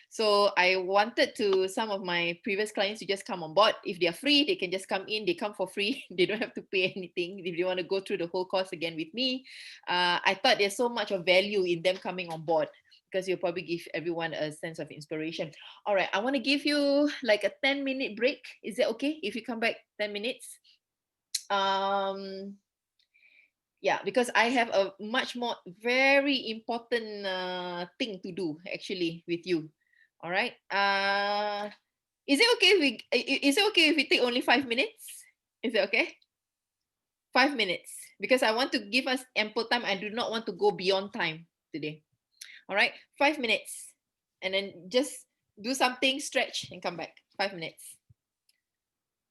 So I wanted to some of my previous clients to just come on board. If they are free, they can just come in. They come for free. They don't have to pay anything. If they want to go through the whole course again with me, I thought there's so much of value in them coming on board, because you'll probably give everyone a sense of inspiration. All right, I want to give you like a 10-minute break. Is it okay if you come back 10 minutes? Yeah, because I have a much more very important thing to do actually with you. All right. Is it okay if we take only 5 minutes? Is it okay? 5 minutes, because I want to give us ample time. I do not want to go beyond time today. All right, 5 minutes, and then just do something, stretch, and come back. 5 minutes.